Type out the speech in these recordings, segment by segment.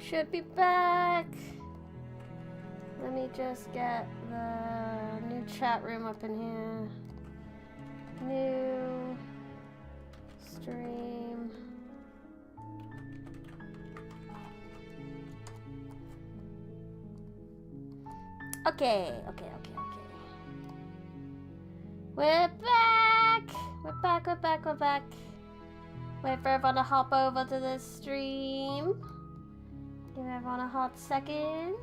should be back. Let me just get the new chat room up in here. New stream. Okay. We're back! We're back. Wait for everyone to hop over to the stream. Give everyone a hot second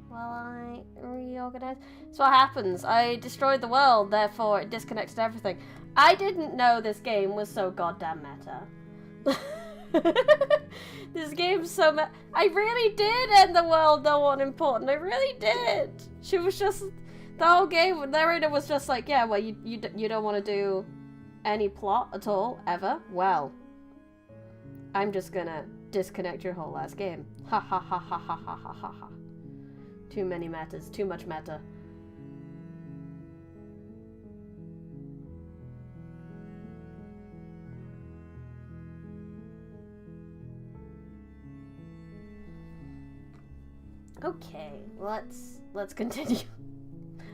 while I reorganize. So what happens? I destroyed the world, therefore it disconnected everything. I didn't know this game was so goddamn meta. This game's so I really did end the world, no one important. I really did. She was just... The whole game, the narrator was just like, yeah, well, you don't want to do any plot at all, ever? Well, I'm just gonna disconnect your whole last game. Ha ha ha ha ha ha ha ha ha. Too many metas, too much meta. Okay, let's continue.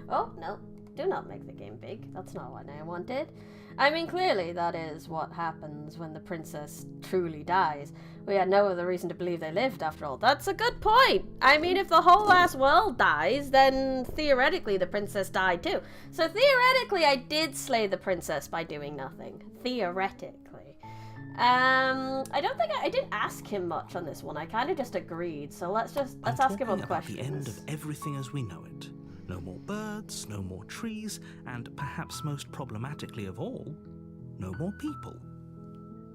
Oh, no. Do not make the game big. That's not what I wanted. I mean, clearly that is what happens when the princess truly dies. We had no other reason to believe they lived, after all. That's a good point! I mean, if the whole last world dies, then theoretically the princess died too. So theoretically I did slay the princess by doing nothing. Theoretically. I don't think I didn't ask him much on this one. I kind of just agreed. So let's ask him all the questions. The end of everything as we know it. No more birds, no more trees, and perhaps most problematically of all, no more people.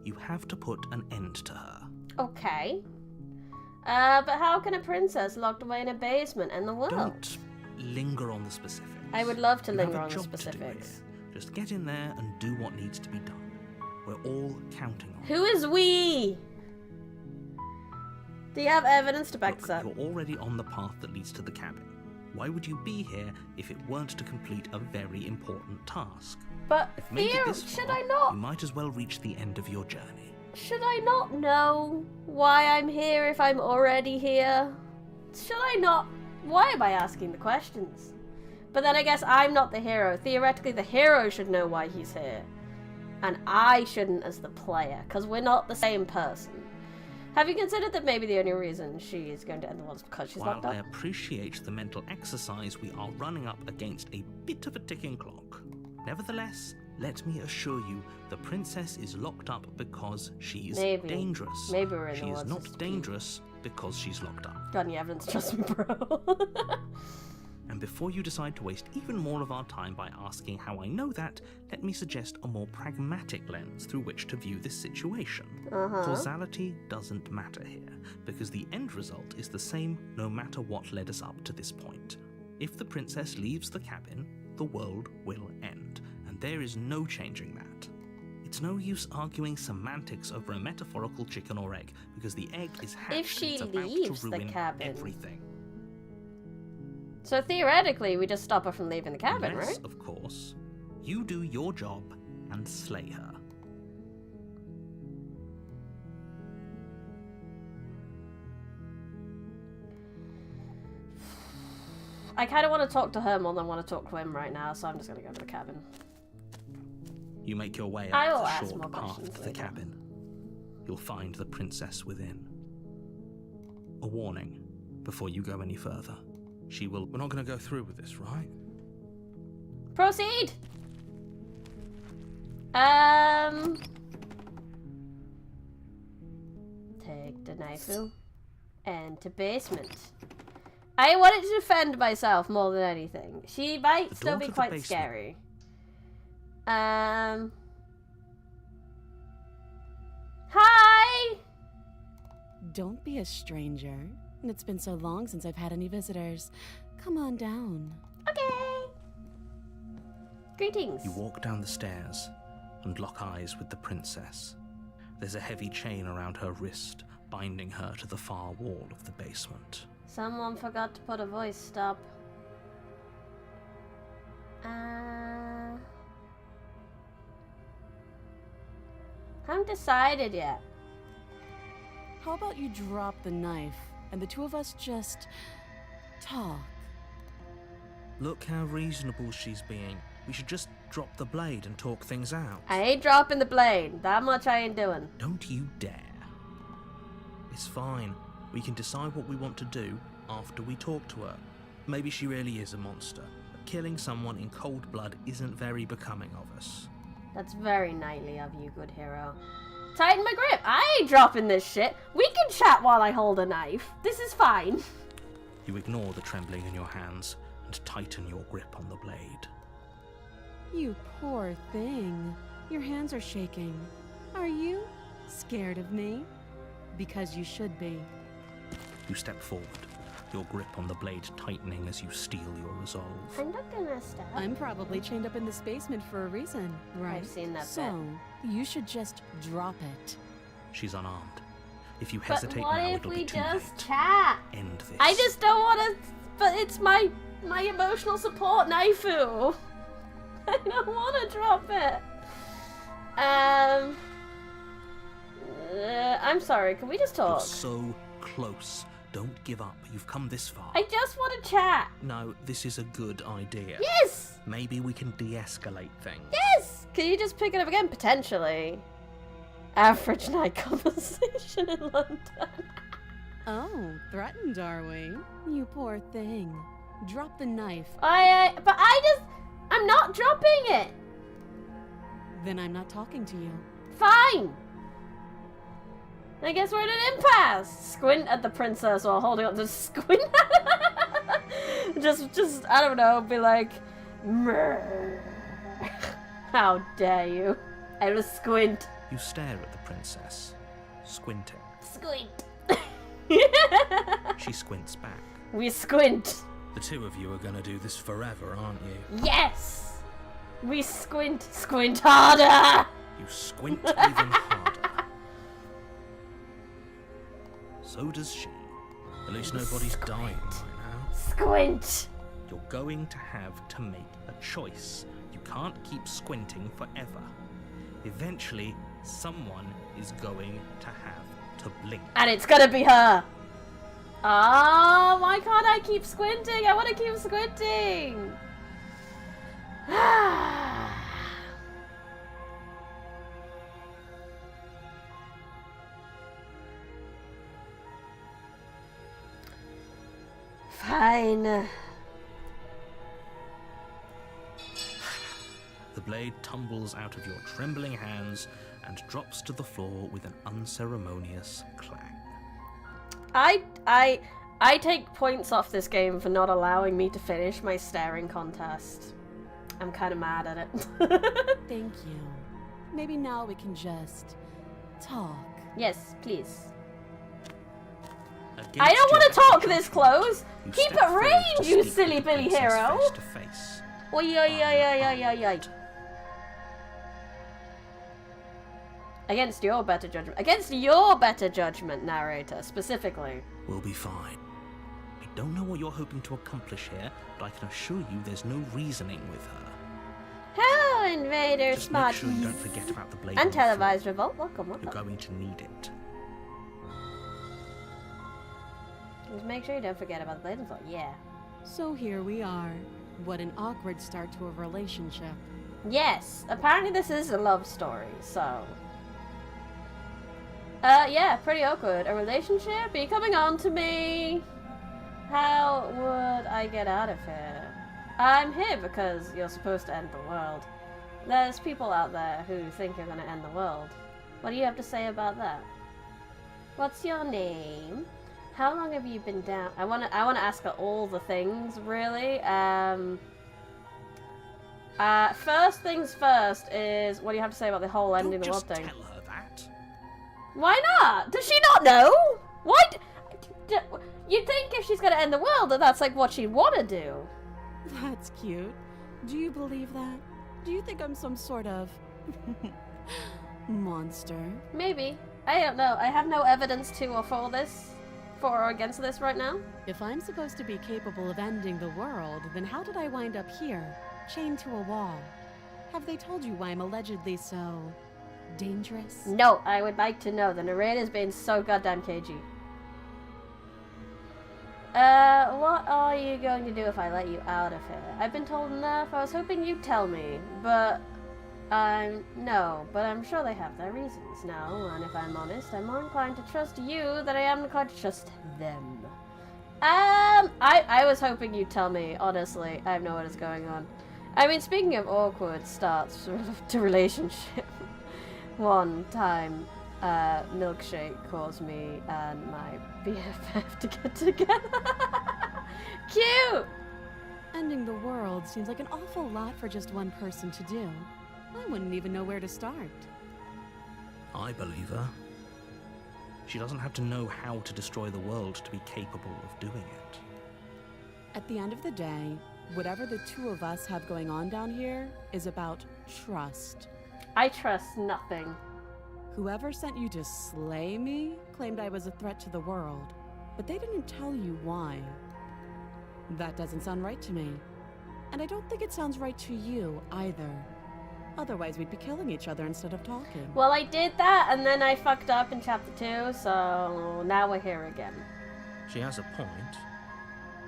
You have to put an end to her. Okay. But how can a princess locked away in a basement end the world? Don't linger on the specifics. I would love to You linger have a on the job to do specifics. here. Just get in there and do what needs to be done. We're all counting on you. Who is we? Do you have evidence to back Look, this up? you're already on the path that leads to the cabin. Why would you be here if it weren't to complete a very important task? But If made it this should far, I not? You might as well reach the end of your journey. Should I not know why I'm here if I'm already here? Should I not? Why am I asking the questions? But then I guess I'm not the hero. Theoretically, the hero should know why he's here. And I shouldn't as the player, because we're not the same person. Have you considered that maybe the only reason she is going to end the world is because she's locked While up? I appreciate the mental exercise, we are running up against a bit of a ticking clock. Nevertheless, let me assure you, the princess is locked up because she's dangerous. Maybe we're in the She is world not system. dangerous because she's locked up. Got any evidence? Trust me, bro. And before you decide to waste even more of our time by asking how I know that, let me suggest a more pragmatic lens through which to view this situation. Causality doesn't matter here, because the end result is the same no matter what led us up to this point. If the princess leaves the cabin, the world will end, and there is no changing that. It's no use arguing semantics over a metaphorical chicken or egg, because the egg is hatched If she and it's about leaves to the ruin cabin. everything. So theoretically, we just stop her from leaving the cabin, Unless, right? of course, you do your job and slay her. I kind of want to talk to her more than want to talk to him right now, so I'm just going to go to the cabin. You make your way I up will the ask short more path questions to the later. cabin. You'll find the princess within. A warning before you go any further. She will... We're not going to go through with this, right? Proceed! Take the knife and to basement. I wanted to defend myself more than anything. She might The still door be to the quite basement. scary. Hi! Don't be a stranger. It's been so long since I've had any visitors. Come on down. Okay. Greetings. You walk down the stairs and lock eyes with the princess. There's a heavy chain around her wrist, binding her to the far wall of the basement. Someone forgot to put a voice stop. Haven't decided yet. How about you drop the knife and the two of us just talk. Look how reasonable she's being. We should just drop the blade and talk things out. I ain't dropping the blade. That much I ain't doing. Don't you dare. It's fine. We can decide what we want to do after we talk to her. Maybe she really is a monster, but killing someone in cold blood isn't very becoming of us. That's very knightly of you, good hero. Tighten my grip. I ain't dropping this shit. We can chat while I hold a knife. This is fine. You ignore the trembling in your hands and tighten your grip on the blade. You poor thing. Your hands are shaking. Are you scared of me? Because you should be. You step forward, your grip on the blade tightening as you steel your resolve. I'm not gonna stop. I'm probably chained up in this basement for a reason, right? I've seen that So, you should just drop it. She's unarmed. If you hesitate but what now, if it'll we be too just late. chat? End this. I just don't want to. But it's my emotional support knifeu. I don't want to drop it. I'm sorry. Can we just You're talk? so close. Don't give up. You've come this far. I just want to chat. No, this is a good idea. Yes. Maybe we can de-escalate things. Yes. Can you just pick it up again? Potentially. Average night conversation in London. Oh, threatened, are we? You poor thing. Drop the knife. I'm not dropping it. Then I'm not talking to you. Fine. I guess we're in an impasse. Squint at the princess while holding up. Just squint. just I don't know. Be like, "Mrrr." How dare you? I will squint. You stare at the princess, squinting. Squint. She squints back. We squint. The two of you are gonna do this forever, aren't you? Yes. We squint. Squint harder. You squint even harder. So does she. At least nobody's dying right now. Squint. You're going to have to make a choice. You can't keep squinting forever. Eventually, someone is going to have to blink. And it's gonna be her. Oh, why can't I keep squinting? I want to keep squinting. Fine. The blade tumbles out of your trembling hands and drops to the floor with an unceremonious clang. I take points off this game for not allowing me to finish my staring contest. I'm kind of mad at it. Thank you. Maybe now we can just talk. Yes, please. Against I don't want to your talk this close. you Keep step it forward range, to you speak silly with the Billy princess hero. face to face. Oi, oi, oi, oi, oi, oi, oi. Against your better judgment. Against your better judgment, narrator, specifically. We'll be fine. I don't know what you're hoping to accomplish here, but I can assure you there's no reasoning with her. Hello, Invader Just make Smart. sure you don't forget about the blade. And on the floor. televised revolt. Welcome, You're welcome. going to need it. Just make sure you don't forget about the blade and thought, yeah. So here we are. What an awkward start to a relationship. Yes, apparently this is a love story, so... yeah, pretty awkward. A relationship? Are you coming on to me? How would I get out of here? I'm here because you're supposed to end the world. There's people out there who think you're gonna end the world. What do you have to say about that? What's your name? How long have you been down? I wanna ask her all the things, really. First things first is, what do you have to say about the whole ending the world thing? Tell her that. Why not? Does she not know? What? You'd think if she's gonna end the world that that's like what she'd want to do. That's cute. Do you believe that? Do you think I'm some sort of monster? Maybe. I don't know. I have no evidence to or for or against this right now. If I'm supposed to be capable of ending the world, then how did I wind up here, chained to a wall? Have they told you why I'm allegedly so dangerous? No, I would like to know. The narrator's being so goddamn cagey. What are you going to do if I let you out of here? I've been told enough. I was hoping you'd tell me, but no, but I'm sure they have their reasons now, and if I'm honest, I'm more inclined to trust you than I am inclined to trust them. I was hoping you'd tell me, honestly. I have no idea what's going on. I mean, speaking of awkward starts to relationship, one time, Milkshake caused me and my BFF to get together. Cute! Ending the world seems like an awful lot for just one person to do. I wouldn't even know where to start. I believe her. She doesn't have to know how to destroy the world to be capable of doing it. At the end of the day, whatever the two of us have going on down here is about trust. I trust nothing. Whoever sent you to slay me claimed I was a threat to the world, but they didn't tell you why. That doesn't sound right to me. And I don't think it sounds right to you either. Otherwise, we'd be killing each other instead of talking. Well, I did that, and then I fucked up in chapter 2, so now we're here again. She has a point.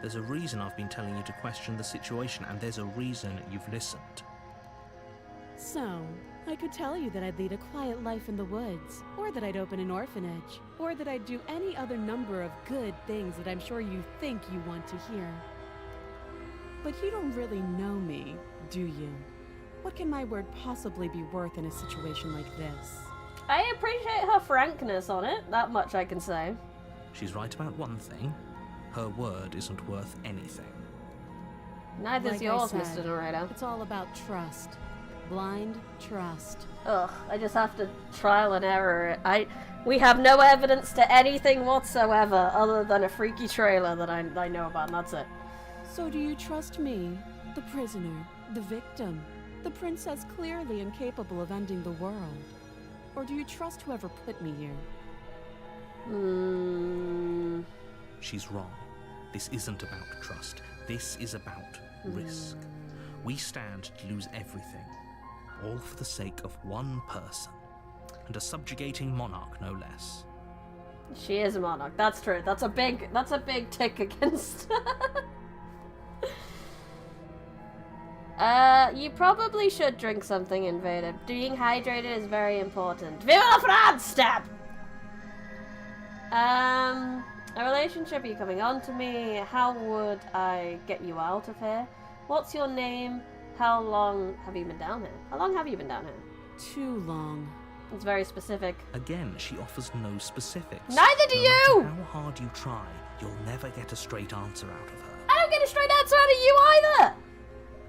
There's a reason I've been telling you to question the situation, and there's a reason you've listened. So, I could tell you that I'd lead a quiet life in the woods, or that I'd open an orphanage, or that I'd do any other number of good things that I'm sure you think you want to hear. But you don't really know me, do you? What can my word possibly be worth in a situation like this? I appreciate her frankness on it, that much I can say. She's right about one thing. Her word isn't worth anything. Neither's Like yours, I said, Mr. Narrator. It's all about trust. Blind trust. Ugh, I just have to trial and error it. We have no evidence to anything whatsoever other than a freaky trailer that I know about, and that's it. So do you trust me, the prisoner, the victim, the princess clearly incapable of ending the world? Or do you trust whoever put me here? She's wrong. This isn't about trust. This is about risk. We stand to lose everything, all for the sake of one person, and a subjugating monarch, no less. She is a monarch. That's true. That's a big tick against. You probably should drink something, Invader. Being hydrated is very important. Vive la France! Stab! A relationship, are you coming on to me? How would I get you out of here? What's your name? How long have you been down here? How long have you been down here? Too long. It's very specific. Again, she offers no specifics. Neither do you! No matter how hard you try, you'll never get a straight answer out of her. I don't get a straight answer out of you either!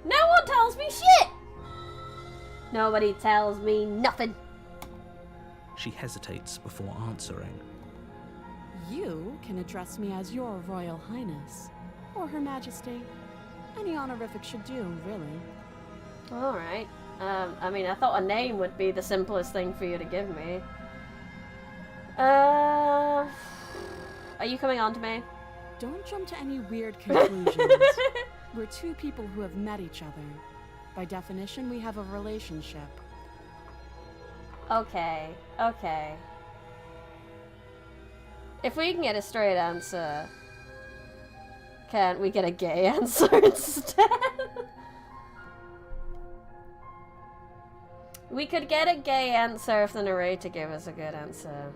No one tells me shit! Nobody tells me nothing. She hesitates before answering. You can address me as your Royal Highness, or Her Majesty. Any honorific should do, really. Alright. I mean, I thought a name would be the simplest thing for you to give me. Are you coming on to me? Don't jump to any weird conclusions. We're two people who have met each other. By definition, we have a relationship. Okay, okay. If we can get a straight answer, can't we get a gay answer instead? We could get a gay answer if the narrator gave us a good answer.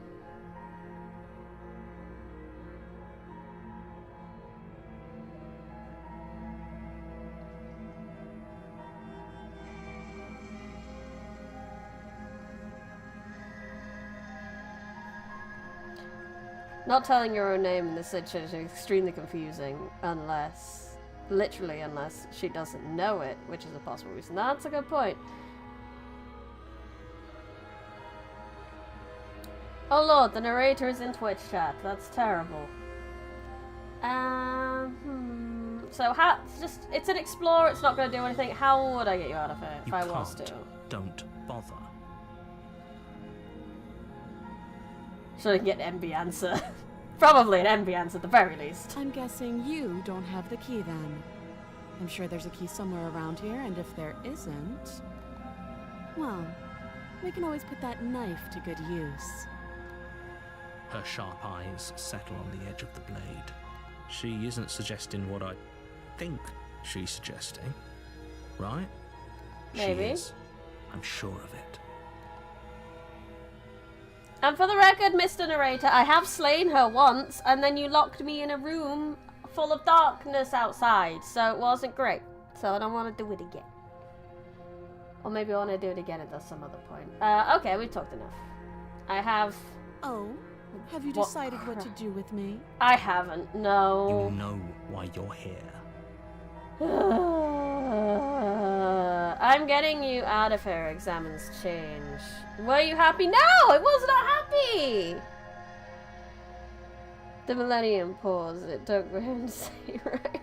Not telling your own name in this situation is extremely confusing unless, literally unless, she doesn't know it, which is a possible reason. That's a good point. Oh lord, the narrator is in Twitch chat. That's terrible. So how, it's an explorer, it's not going to do anything. How would I get you out of here if I was to? Don't bother. So I can get an MB answer. Probably an MB answer at the very least. I'm guessing you don't have the key then. I'm sure there's a key somewhere around here, and if there isn't, well, we can always put that knife to good use. Her sharp eyes settle on the edge of the blade. She isn't suggesting what I think she's suggesting, right? Maybe. She is. I'm sure of it. And for the record, Mr. Narrator, I have slain her once, and then you locked me in a room full of darkness outside, so it wasn't great. So I don't want to do it again. Or maybe I want to do it again at some other point. Okay, we've talked enough. I have... Oh? Have you decided what to do with me? I haven't, no. You know why you're here. I'm getting you out of here, examines change. Were you happy? No, I was not happy! The Millennium pause. It took for him to say right.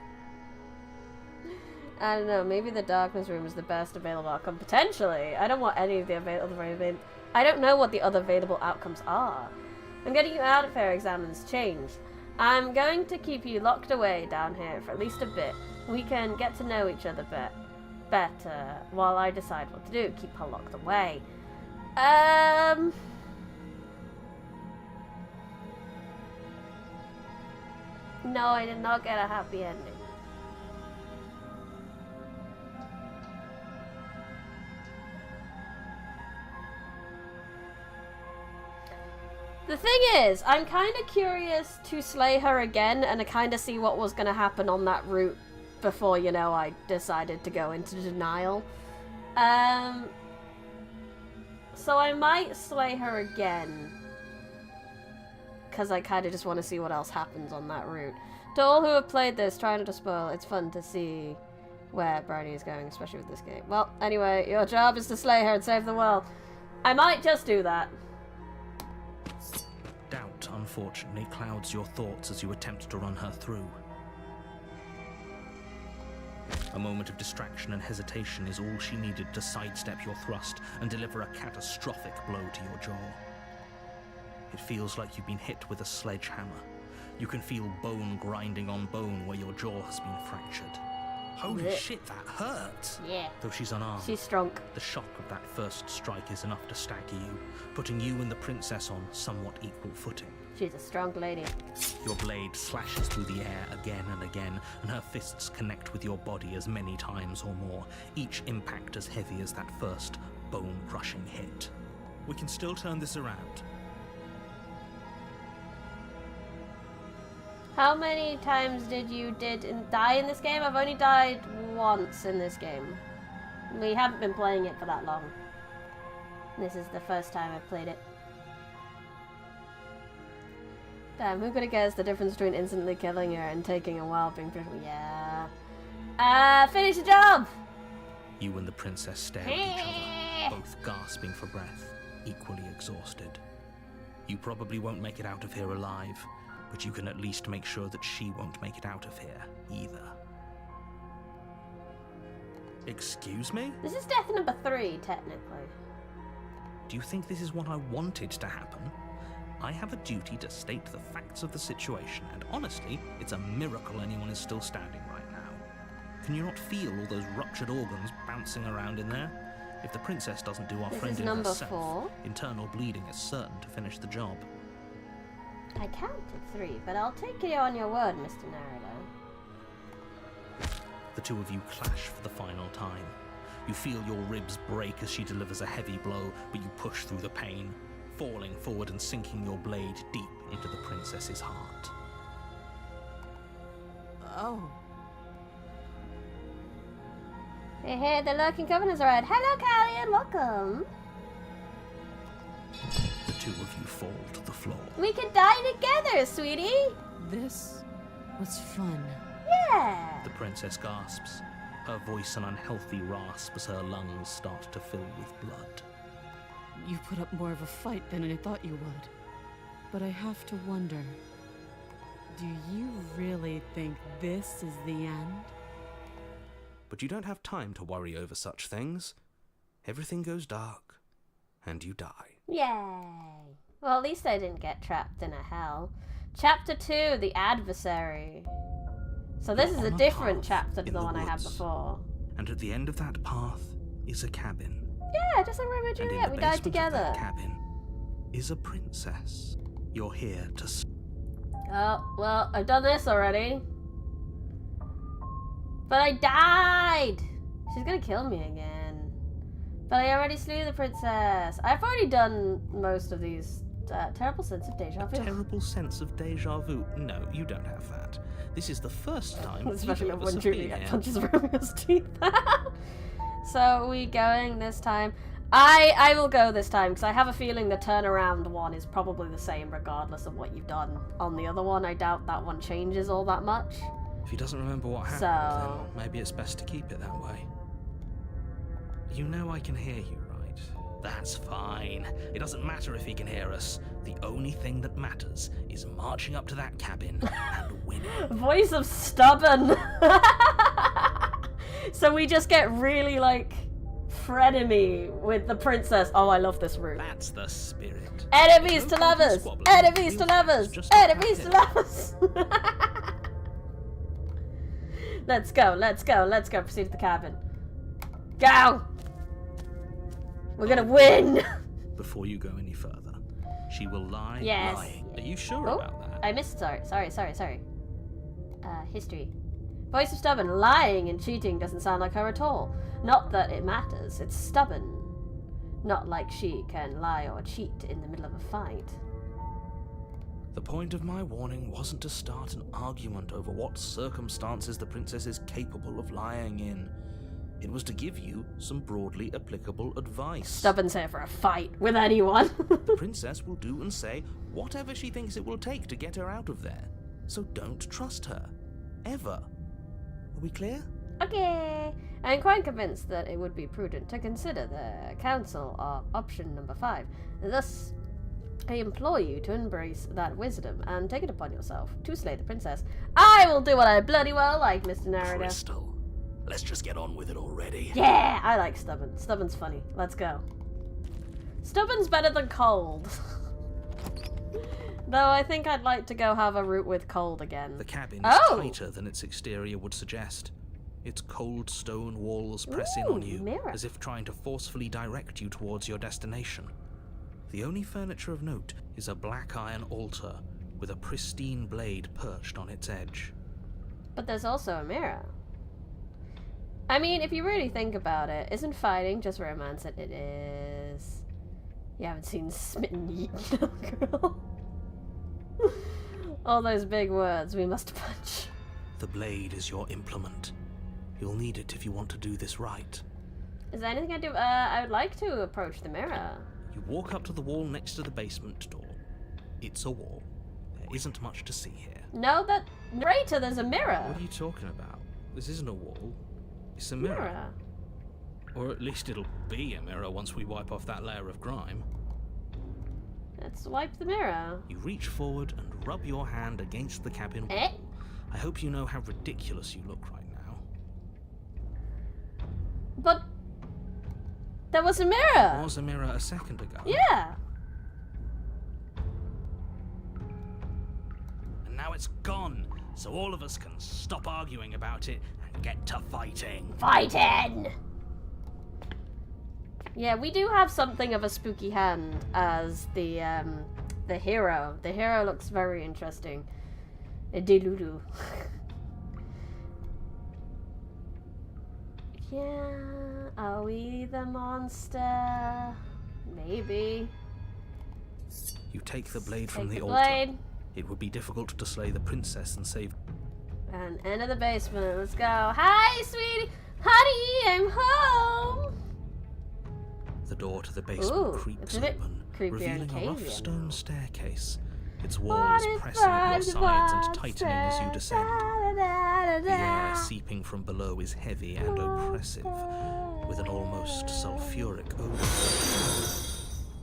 I don't know, maybe the darkness room is the best available outcome. Potentially. I don't want any of the available... I don't know what the other available outcomes are. I'm getting you out of here, examines change. I'm going to keep you locked away down here for at least a bit. We can get to know each other better while I decide what to do. Keep her locked away. No, I did not get a happy ending. The thing is, I'm kind of curious to slay her again and to kind of see what was going to happen on that route before, you know, I decided to go into denial. So I might slay her again. Because I kind of just want to see what else happens on that route. To all who have played this, try not to spoil, it's fun to see where Brony is going, especially with this game. Well, anyway, your job is to slay her and save the world. I might just do that. Doubt, unfortunately, clouds your thoughts as you attempt to run her through. A moment of distraction and hesitation is all she needed to sidestep your thrust and deliver a catastrophic blow to your jaw. It feels like you've been hit with a sledgehammer. You can feel bone grinding on bone where your jaw has been fractured. Holy shit, that hurts! Yeah. Though she's unarmed, She's strong. the shock of that first strike is enough to stagger you, putting you and the princess on somewhat equal footing. She's a strong lady. Your blade slashes through the air again and again, and her fists connect with your body as many times or more, each impact as heavy as that first bone-crushing hit. We can still turn this around. How many times did you die in this game? I've only died once in this game. We haven't been playing it for that long. This is the first time I've played it. Damn, who could have guessed the difference between instantly killing her and taking a while being prisoner? Yeah. Finish the job! You and the princess stare at each other, both gasping for breath, equally exhausted. You probably won't make it out of here alive, but you can at least make sure that she won't make it out of here, either. Excuse me? This is death number 3, technically. Do you think this is what I wanted to happen? I have a duty to state the facts of the situation, and honestly, it's a miracle anyone is still standing right now. Can you not feel all those ruptured organs bouncing around in there? If the princess doesn't do our This friend is in number herself, 4. internal bleeding is certain to finish the job. I counted 3, but I'll take you on your word, Mr. Narrator. The two of you clash for the final time. You feel your ribs break as she delivers a heavy blow, but you push through the pain, falling forward and sinking your blade deep into the princess's heart. Oh. Hey, the lurking covenants are right. Hello, Callian, welcome. The two of you fall to the floor. We can die together, sweetie. This was fun. Yeah. The princess gasps, her voice an unhealthy rasp as her lungs start to fill with blood. You put up more of a fight than I thought you would. But I have to wonder, do you really think this is the end? But you don't have time to worry over such things. Everything goes dark, and you die. Yay. Well, at least I didn't get trapped in a hell. Chapter 2, The Adversary. So this is a different chapter to the one I had before. And at the end of that path is a cabin. Yeah, just like Romeo and Juliet, we died together. That cabin is a princess. You're here to... Oh, well, I've done this already. But I died! She's gonna kill me again. But I already slew the princess. I've already done most of these. Terrible sense of deja vu. Terrible sense of deja vu? No, you don't have that. This is the first time Especially either of us when have been Juliet here. punches Romeo's teeth. So are we going this time? I will go this time, because I have a feeling the turnaround one is probably the same regardless of what you've done on the other one. I doubt that one changes all that much. If he doesn't remember what happened, So- then maybe it's best to keep it that way. You know I can hear you, right? That's fine. It doesn't matter if he can hear us. The only thing that matters is marching up to that cabin and winning. Voice of stubborn. So we just get really, like, frenemy with the princess. Oh, I love this route. That's the spirit. Enemies No to point in lovers! squabbling. Enemies to You lovers! just stop Enemies to that lovers! Let's go, let's go, let's go. Proceed to the cabin. Go! We're gonna win! Before you go any further, she will lie Yes. lying. Are you sure Oh, about that? I missed. Sorry. History. Voice of stubborn. Lying and cheating doesn't sound like her at all. Not that it matters. It's stubborn. Not like she can lie or cheat in the middle of a fight. The point of my warning wasn't to start an argument over what circumstances the princess is capable of lying in. It was to give you some broadly applicable advice. Stubborn's here for a fight with anyone. The princess will do and say whatever she thinks it will take to get her out of there. So don't trust her. Ever. Are we clear? Okay. I'm quite convinced that it would be prudent to consider the counsel of option number 5. Thus, I implore you to embrace that wisdom and take it upon yourself to slay the princess. I will do what I bloody well like, Mr. Narrator. Crystal, let's just get on with it already. Yeah, I like stubborn. Stubborn's funny. Let's go. Stubborn's better than cold. Though I think I'd like to go have a route with cold again. The cabin is Oh! tighter than its exterior would suggest. Its cold stone walls press in on you, mirror. as if trying to forcefully direct you towards your destination. The only furniture of note is a black iron altar with a pristine blade perched on its edge. But there's also a mirror. I mean, if you really think about it, isn't fighting just romance? It is. You haven't seen Smitten Yeet, little girl. All those big words we must punch. The blade is your implement. You'll need it if you want to do this right. Is there anything I do? I would like to approach the mirror. You walk up to the wall next to the basement door. It's a wall. There isn't much to see here. No, that narrator, there's a mirror. What are you talking about? This isn't a wall. It's a mirror. Or at least it'll be a mirror once we wipe off that layer of grime. Let's wipe the mirror. You reach forward and rub your hand against the cabin wall. Eh? I hope you know how ridiculous you look right now. But there was a There mirror. was a mirror a second ago. Yeah. And now it's gone, so all of us can stop arguing about it and get to fighting. Fighting! Yeah, we do have something of a spooky hand as the hero. The hero looks very interesting. Delulu. Yeah, are we the monster? Maybe. You take the blade from Take the the altar. blade. It would be difficult to slay the princess and save. And enter the basement. Let's go. Hi, sweetie. Honey, I'm home. The door to the basement Ooh, creaks it's a bit open, creepier and revealing a rough cavier. stone staircase. Its What walls if pressing at I'm your the sides and monster? tightening as you descend. Da-da-da-da-da. The air seeping from below is heavy and oppressive, with an almost sulphuric odor.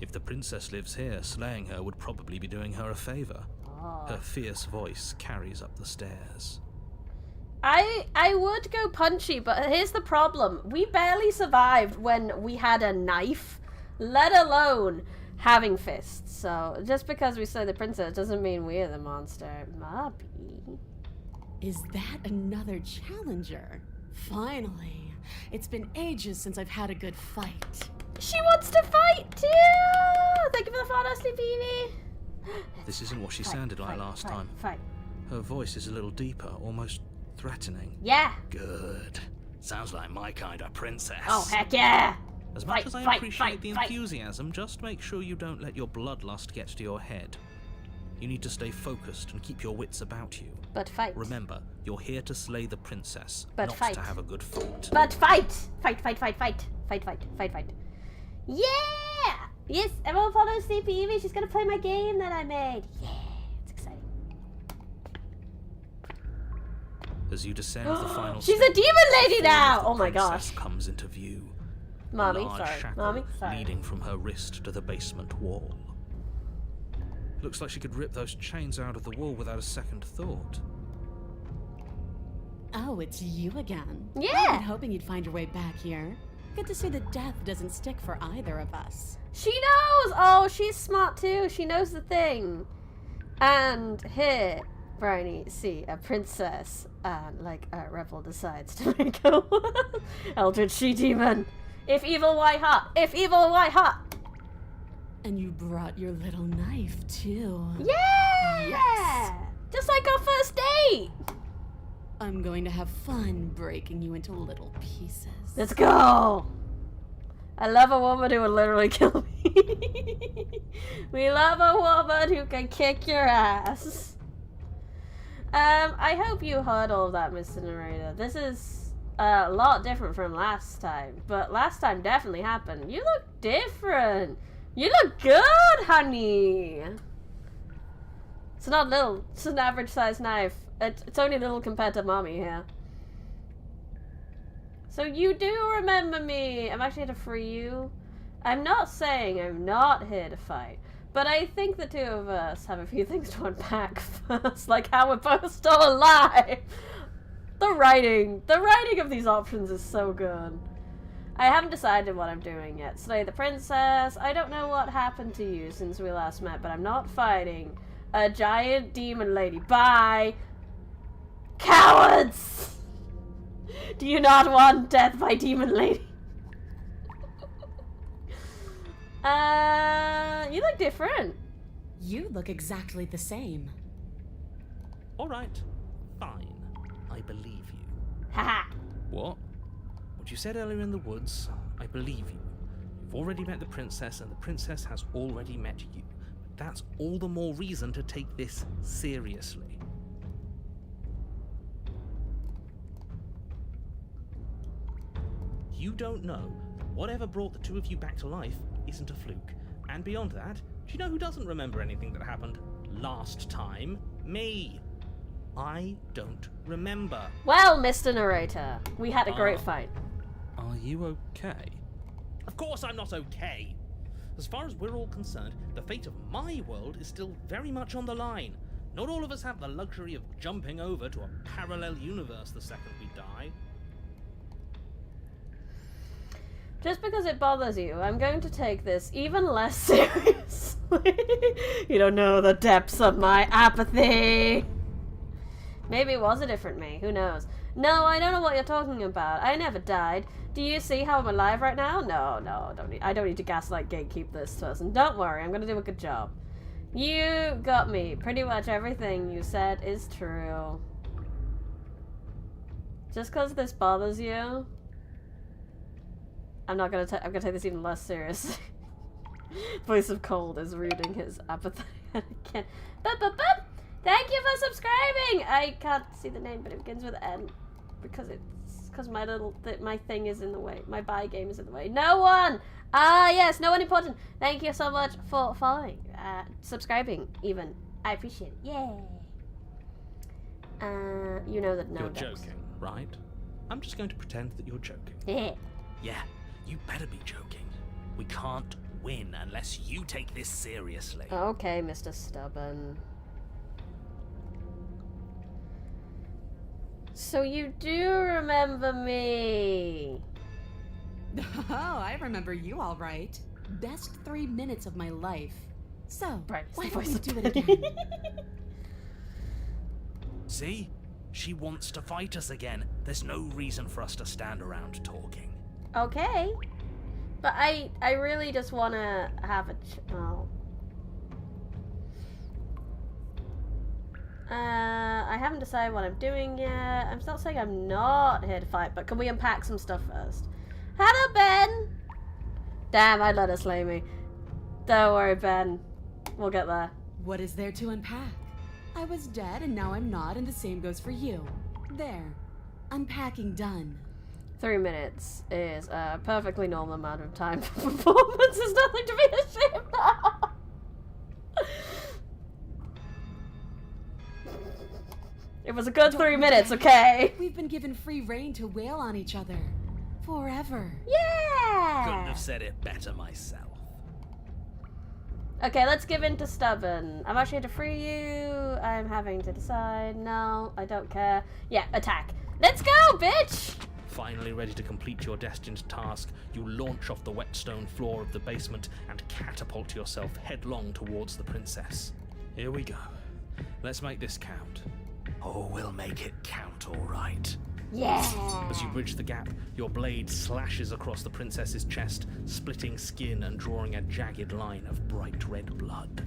If the princess lives here, slaying her would probably be doing her a favor. Oh. Her fierce voice carries up the stairs. I would go punchy, but here's the problem. We barely survived when we had a knife, let alone having fists. So just because we slay the princess doesn't mean we're the monster. Maybe. Is that another challenger? Finally. It's been ages since I've had a good fight. She wants to fight too! Thank you for the follow, Sleepy. This isn't what she sounded like last time. Fight. Her voice is a little deeper, almost threatening. Yeah. Good. Sounds like my kind of princess. Oh, heck yeah. As much as I appreciate the enthusiasm, just make sure you don't let your bloodlust get to your head. You need to stay focused and keep your wits about you. But fight. Remember, you're here to slay the princess, but not fight. to have a good fight. But fight! Fight. Yeah! Yes, everyone follow CP. She's gonna play my game that I made. Yeah, it's exciting. As you descend the final She's step, a demon lady now! the Oh my princess gosh. comes into view. Mommy, A large sorry. shackle Mommy, sorry. leading from her wrist to the basement wall. Looks like she could rip those chains out of the wall without a second thought. Oh, it's you again. Yeah. I've been hoping you'd find your way back here. Good to see that death doesn't stick for either of us. She knows! Oh, she's smart too. She knows the thing. And here, Briny, see a princess, and like a rebel decides to make a Eldritch She-Demon. If evil, why hot? If evil, why hot? And you brought your little knife, too. Yeah! Yes. Just like our first date! I'm going to have fun breaking you into little pieces. Let's go! I love a woman who will literally kill me. We love a woman who can kick your ass. I hope you heard all of that, Mr. Narrator. This is a lot different from last time, but last time definitely happened. You look different. You look good, honey. It's not little. It's an average sized knife. It's only little compared to mommy here. So you do remember me. I'm actually here to free you. I'm not saying I'm not here to fight, but I think the two of us have a few things to unpack first, like how we're both still alive. The writing of these options is so good. I haven't decided what I'm doing yet. Slay the princess. I don't know what happened to you since we last met, but I'm not fighting a giant demon lady. Bye. Cowards! Do you not want death by demon lady? You look different. You look exactly the same. Alright, fine. I believe you. Haha. What? What you said earlier in the woods, I believe you. You've already met the princess, and the princess has already met you. That's all the more reason to take this seriously. You don't know. Whatever brought the two of you back to life isn't a fluke. And beyond that, do you know who doesn't remember anything that happened last time? Me. I don't remember. Well, Mr. Narrator, we had a great fight. Are you okay? Of course I'm not okay. As far as we're all concerned, the fate of my world is still very much on the line. Not all of us have the luxury of jumping over to a parallel universe the second we die. Just because it bothers you, I'm going to take this even less seriously. You don't know the depths of my apathy. Maybe it was a different me, who knows? No, I don't know what you're talking about. I never died. Do you see how I'm alive right now? No, I don't need to gaslight gatekeep this person. Don't worry, I'm gonna do a good job. You got me. Pretty much everything you said is true. Just because this bothers you, I'm gonna take this even less seriously. Voice of Cold is reading his apathy again. Thank you for subscribing! I can't see the name, but it begins with N. Because my thing is in the way. My buy game is in the way. No one! Ah, yes, no one important. Thank you so much for following. Subscribing, even. I appreciate it. Yay! You know that no You're one does. joking, right? I'm just going to pretend that you're joking. Yeah, you better be joking. We can't win unless you take this seriously. Okay, Mr. Stubborn. So you do remember me. Oh, I remember you all right. Best 3 minutes of my life. So, Right, why it's don't the we voice do of it again? See? She wants to fight us again. There's no reason for us to stand around talking. Okay. But I really just want to have a... Oh. I haven't decided what I'm doing yet. I'm not saying I'm not here to fight, but can we unpack some stuff first? Hello, Ben! Damn, I'd let her slay me. Don't worry, Ben. We'll get there. What is there to unpack? I was dead and now I'm not, and the same goes for you. There. Unpacking done. 3 minutes is a perfectly normal amount of time for performance. There's nothing to be ashamed of. It was a good 3 minutes, okay? We've been given free rein to wail on each other. Forever. Yeah! Couldn't have said it better myself. Okay, let's give in to stubborn. I'm actually here to free you. I'm having to decide. No, I don't care. Yeah, attack. Let's go, bitch! Finally ready to complete your destined task, you launch off the wet stone floor of the basement and catapult yourself headlong towards the princess. Here we go. Let's make this count. Oh, we'll make it count, all right. Yeah! As you bridge the gap, your blade slashes across the princess's chest, splitting skin and drawing a jagged line of bright red blood.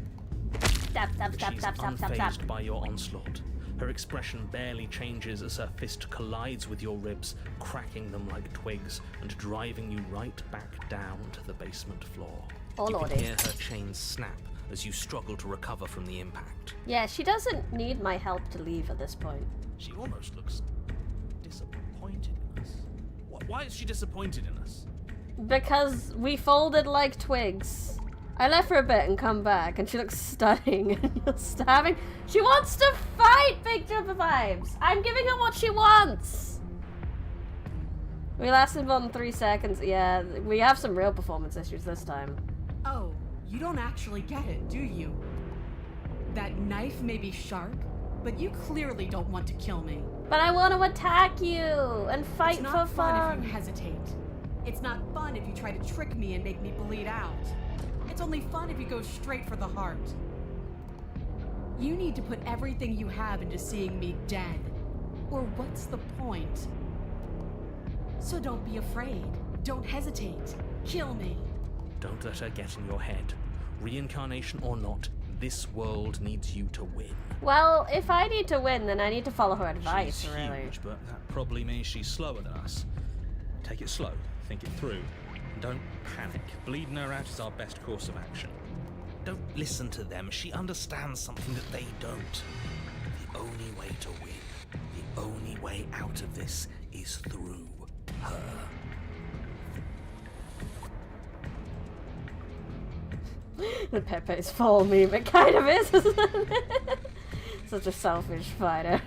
Stop, stop, stop, She's stop, stop, stop, unfazed stop. by your onslaught. Her expression barely changes as her fist collides with your ribs, cracking them like twigs and driving you right back down to the basement floor. Oh, you lordy. can hear her chains snap as you struggle to recover from the impact. Yeah, she doesn't need my help to leave at this point. She almost looks disappointed in us. Why is she disappointed in us? Because we folded like twigs. I left for a bit and come back, and she looks stunning. And you're stabbing. She wants to fight, Big Jumper Vibes. I'm giving her what she wants. We lasted more than 3 seconds. Yeah, we have some real performance issues this time. Oh, you don't actually get it, do you? That knife may be sharp, but you clearly don't want to kill me. But I want to attack you and fight It's for not fun fun. if you hesitate. It's not fun if you try to trick me and make me bleed out. It's only fun if you go straight for the heart. You need to put everything you have into seeing me dead. Or what's the point? So don't be afraid. Don't hesitate. Kill me. Don't let her get in your head. Reincarnation or not, this world needs you to win. Well, if I need to win, then I need to follow her advice, She's really. huge, but that probably means she's slower than us. Take it slow, think it through, and don't panic. Bleeding her out is our best course of action. Don't listen to them. She understands something that they don't. The only way to win, the only way out of this is through her. The Pepe's full meme, it kind of is, isn't it? Such a selfish fighter.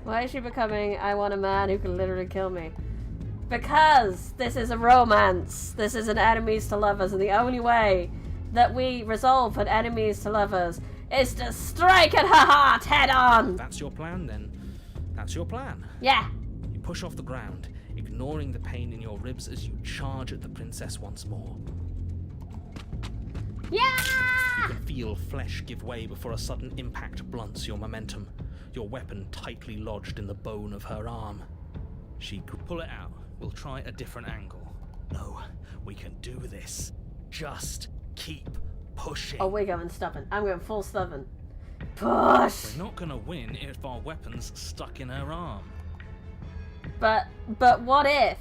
Why is she becoming, I want a man who can literally kill me? Because this is a romance. This is an enemies to lovers, and the only way that we resolve an enemies to lovers is to strike at her heart head on! That's your plan, then. That's your plan. Yeah. You push off the ground, ignoring the pain in your ribs as you charge at the princess once more. Yeah! You can feel flesh give way before a sudden impact blunts your momentum, your weapon tightly lodged in the bone of her arm. She could pull it out. We'll try a different angle. No, we can do this. Just keep pushing. Oh, we're going stubborn. I'm going full stubborn. Push! We're not gonna win if our weapon's stuck in her arm. But what if?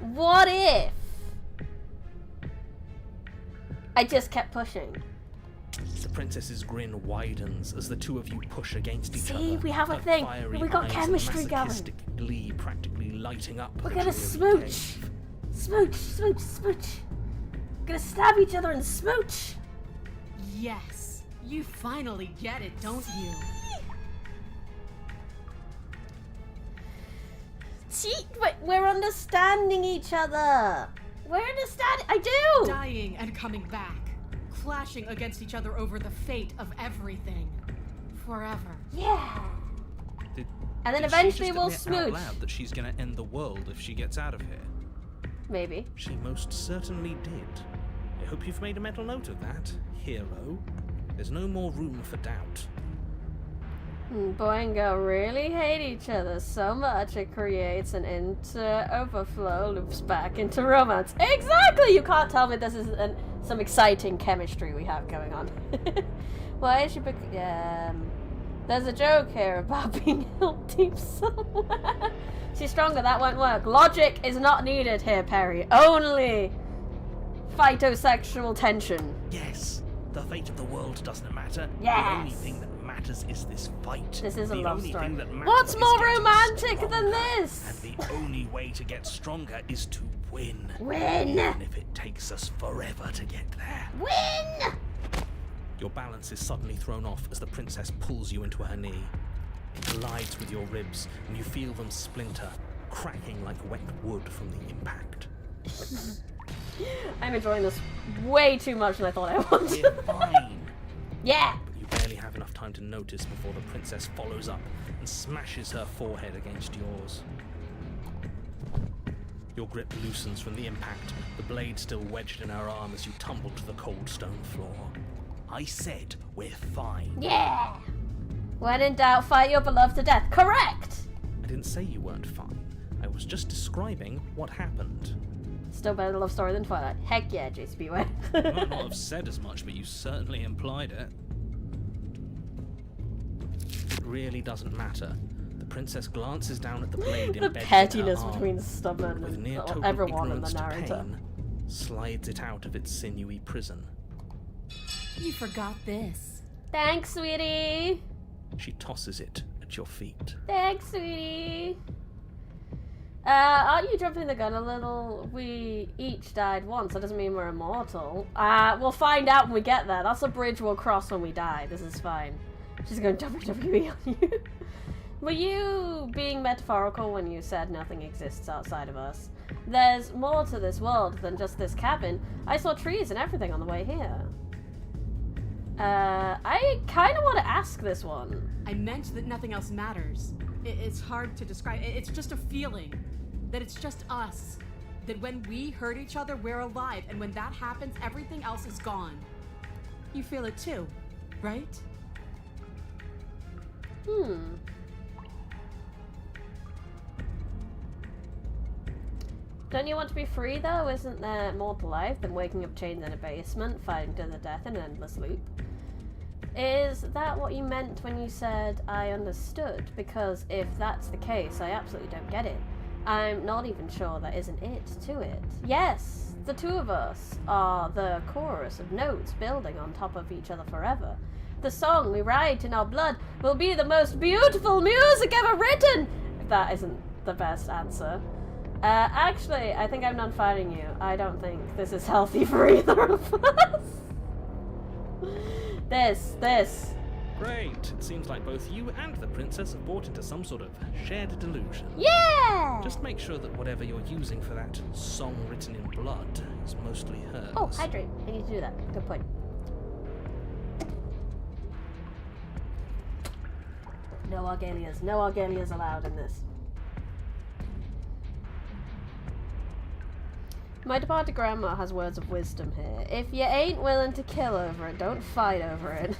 What if? I just kept pushing. The princess's grin widens as the two of you push against each other. See, we have a her thing. fiery We got eyes chemistry and going. masochistic glee practically lighting up. We're the gonna dreary smooch. cave. Smooch, smooch, smooch. We're gonna stab each other and smooch. Yes. You finally get it, don't you? See, we're understanding each other. We're understanding. I do. Dying and coming back. Clashing against each other over the fate of everything. Forever. Yeah. Did And then she eventually just we'll admit out smooch. loud that she's gonna end the world if she gets out of here? Maybe. She most certainly did. I hope you've made a mental note of that, hero. There's no more room for doubt. Boy and girl really hate each other so much it creates an overflow loops back into romance. Exactly! You can't tell me this isn't some exciting chemistry we have going on. Why is she There's a joke here about being held deep somewhere. She's stronger, that won't work. Logic is not needed here, Perry. Only phytosexual tension. Yes, the fate of the world doesn't matter. Yes. The only thing that matters is this fight. This is a the love only story. Thing that matters What's is more getting romantic stronger. than this? And the only way to get stronger is to win. Win! Even if it takes us forever to get there. Win! Your balance is suddenly thrown off as the princess pulls you into her knee. It collides with your ribs, and you feel them splinter, cracking like wet wood from the impact. I'm enjoying this way too much than I thought I would. We're fine. Yeah! But you barely have enough time to notice before the princess follows up and smashes her forehead against yours. Your grip loosens from the impact, the blade still wedged in her arm as you tumble to the cold stone floor. I said we're fine. Yeah! When in doubt, fight your beloved to death. Correct! I didn't say you weren't fine. I was just describing what happened. Still better love story than Twilight. Heck yeah, JCB way. You might not have said as much, but you certainly implied it. It really doesn't matter. The princess glances down at the blade The embedded pettiness in her arm, between Stubborn with near and total everyone in the ignorance to narrator. pain, slides it out of its sinewy prison. You forgot this. Thanks, sweetie. She tosses it at your feet. Thanks, sweetie. Aren't you jumping the gun a little? We each died once. That doesn't mean we're immortal. We'll find out when we get there. That's a bridge we'll cross when we die. This is fine. She's going WWE on you. Were you being metaphorical when you said nothing exists outside of us? There's more to this world than just this cabin. I saw trees and everything on the way here. I kind of want to ask this one. I meant that nothing else matters. It's hard to describe. It's just a feeling. That it's just us. That when we hurt each other, we're alive. And when that happens, everything else is gone. You feel it too, right? Don't you want to be free, though? Isn't there more to life than waking up chained in a basement, fighting to the death in an endless loop? Is that what you meant when you said I understood? Because if that's the case, I absolutely don't get it. I'm not even sure that isn't it to it. Yes, the two of us are the chorus of notes building on top of each other forever. The song we write in our blood will be the most beautiful music ever written! If that isn't the best answer. Actually, I think I'm not fighting you. I don't think this is healthy for either of us. This. Great. It seems like both you and the princess have bought into some sort of shared delusion. Yeah! Just make sure that whatever you're using for that song written in blood is mostly hers. Oh, hydrate. I need to do that. Good point. No Argalias. No Argalias allowed in this. My departed grandma has words of wisdom here. If you ain't willing to kill over it, don't fight over it.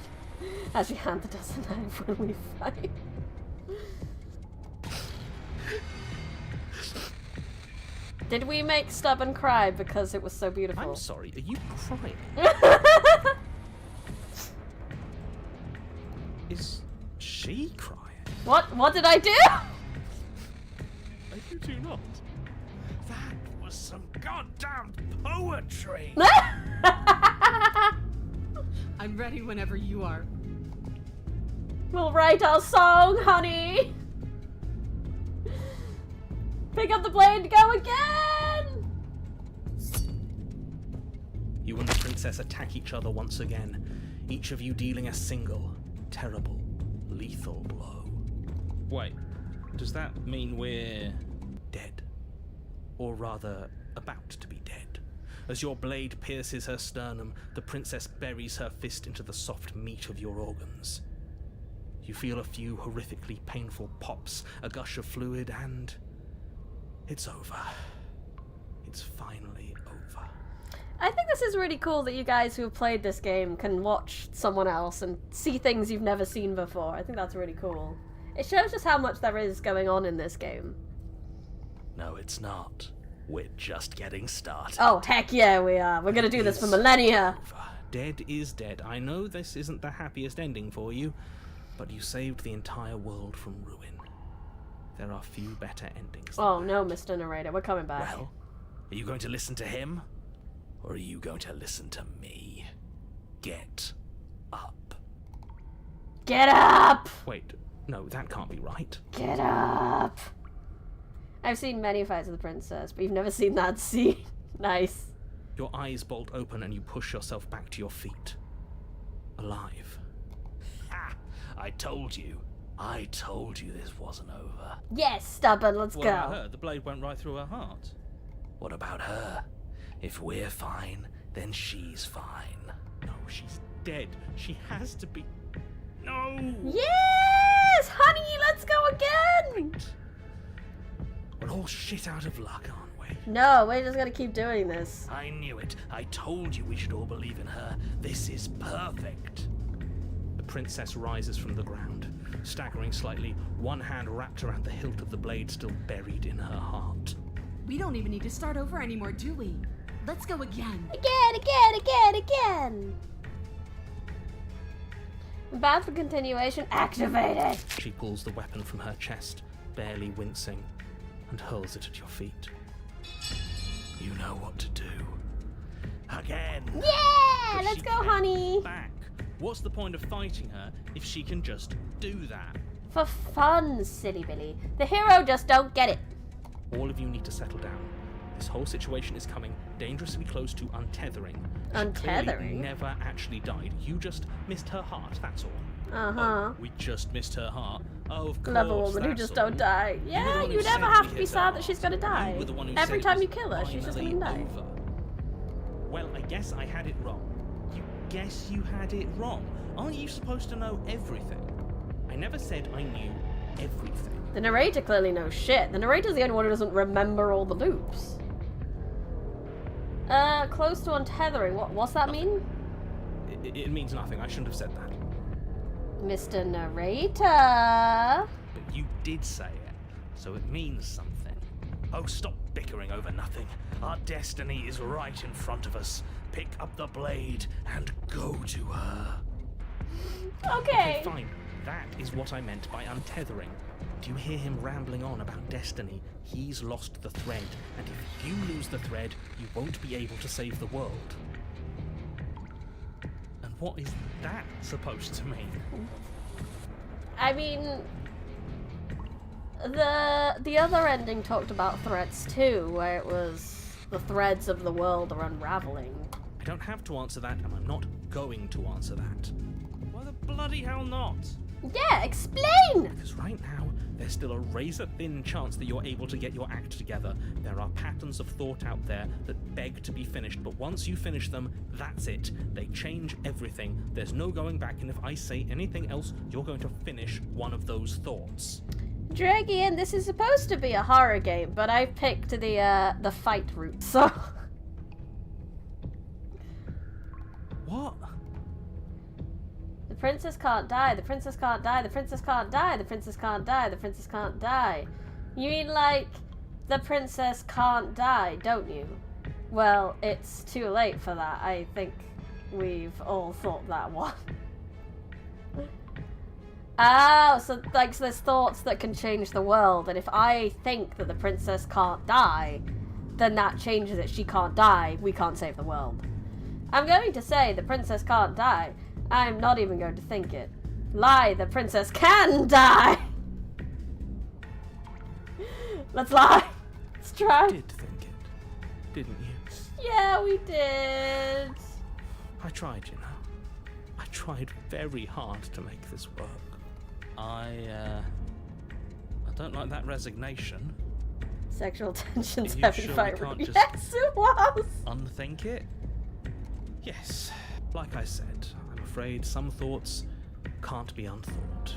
As she handed us a knife when we fight. Did we make Stubborn cry because it was so beautiful? I'm sorry, are you crying? Is she crying? What did I do? You do not. That was some goddamn poetry! I'm ready whenever you are. We'll write our song, honey! Pick up the blade, go again! You and the princess attack each other once again, each of you dealing a single, terrible, lethal blow. Wait, does that mean we're dead? Or rather, about to be dead? As your blade pierces her sternum, the princess buries her fist into the soft meat of your organs. You feel a few horrifically painful pops, a gush of fluid, and it's over. It's finally over. I think this is really cool that you guys who have played this game can watch someone else and see things you've never seen before. I think that's really cool. It shows us how much there is going on in this game. No, it's not. We're just getting started. Oh, heck yeah, we are. We're gonna do this for millennia. Over. Dead is dead. I know this isn't the happiest ending for you, but you saved the entire world from ruin. There are few better endings. Oh no, Mr. Narrator, we're coming back. Well, are you going to listen to him? Or are you going to listen to me? Get up. Get up! Wait, no, that can't be right. Get up! I've seen many fights with the princess, but you've never seen that scene. Nice. Your eyes bolt open and you push yourself back to your feet. Alive. Ha! I told you this wasn't over. Yes, stubborn, let's What go. about her? The blade went right through her heart. What about her? If we're fine, then she's fine. No, she's dead. She has to be... No! Yes! Honey, let's go again! Right. We're all shit out of luck, aren't we? No, we're just gonna keep doing this. I knew it. I told you we should all believe in her. This is perfect. The princess rises from the ground, staggering slightly, one hand wrapped around the hilt of the blade still buried in her heart. We don't even need to start over anymore, do we? Let's go again. Again! Battle continuation activated! She pulls the weapon from her chest, barely wincing, and hurls it at your feet. You know what to do. Again! Yeah! But Let's she go, can't honey! Back. What's the point of fighting her if she can just do that? For fun, silly Billy. The hero just don't get it. All of you need to settle down. This whole situation is coming dangerously close to untethering. She Untethering? clearly never actually died. You just missed her heart, that's all. Uh-huh. Oh, we just missed her heart. Oh, of Clever course, woman who that's just all. don't die. You were the Yeah, one who you said never have we to be hit her sad that she's heart. gonna die. You were the one who Every said time it you was kill her, she's just gonna finally die. over. Well, I guess I had it wrong. You guess you had it wrong. Aren't you supposed to know everything? I never said I knew everything. The narrator clearly knows shit. The narrator's the only one who doesn't remember all the loops. Close to untethering. What's that mean? It means nothing. I shouldn't have said that. Mr. Narrator. But you did say it, so it means something. Oh, stop bickering over nothing. Our destiny is right in front of us. Pick up the blade and go to her. Okay. Fine. That is what I meant by untethering. Do you hear him rambling on about destiny? He's lost the thread, and if you lose the thread, you won't be able to save the world. And what is that supposed to mean? I mean, the other ending talked about threads too, where it was the threads of the world are unraveling. I don't have to answer that, and I'm not going to answer that. Why the bloody hell not? Yeah, explain! Because right now, there's still a razor-thin chance that you're able to get your act together. There are patterns of thought out there that beg to be finished, but once you finish them, that's it. They change everything. There's no going back, and if I say anything else, you're going to finish one of those thoughts. Dragian, this is supposed to be a horror game, but I picked the fight route, so... What? The princess can't die, the princess can't die, the princess can't die, the princess can't die, the princess can't die. You mean like, the princess can't die, don't you? Well, it's too late for that. I think we've all thought that one. Oh, so like, so there's thoughts that can change the world, and if I think that the princess can't die, then that changes it. She can't die, we can't save the world. I'm going to say the princess can't die. I'm not even going to think it. Lie, the princess can die! Let's lie. Let's try. You did think it, didn't you? Yeah, we did. I tried, you know. I tried very hard to make this work. I don't like that resignation. Sexual tensions Are you heavy sure we fight. can't just- Yes, it was. Unthink it? Yes. Like I said, I'm afraid some thoughts can't be unthought.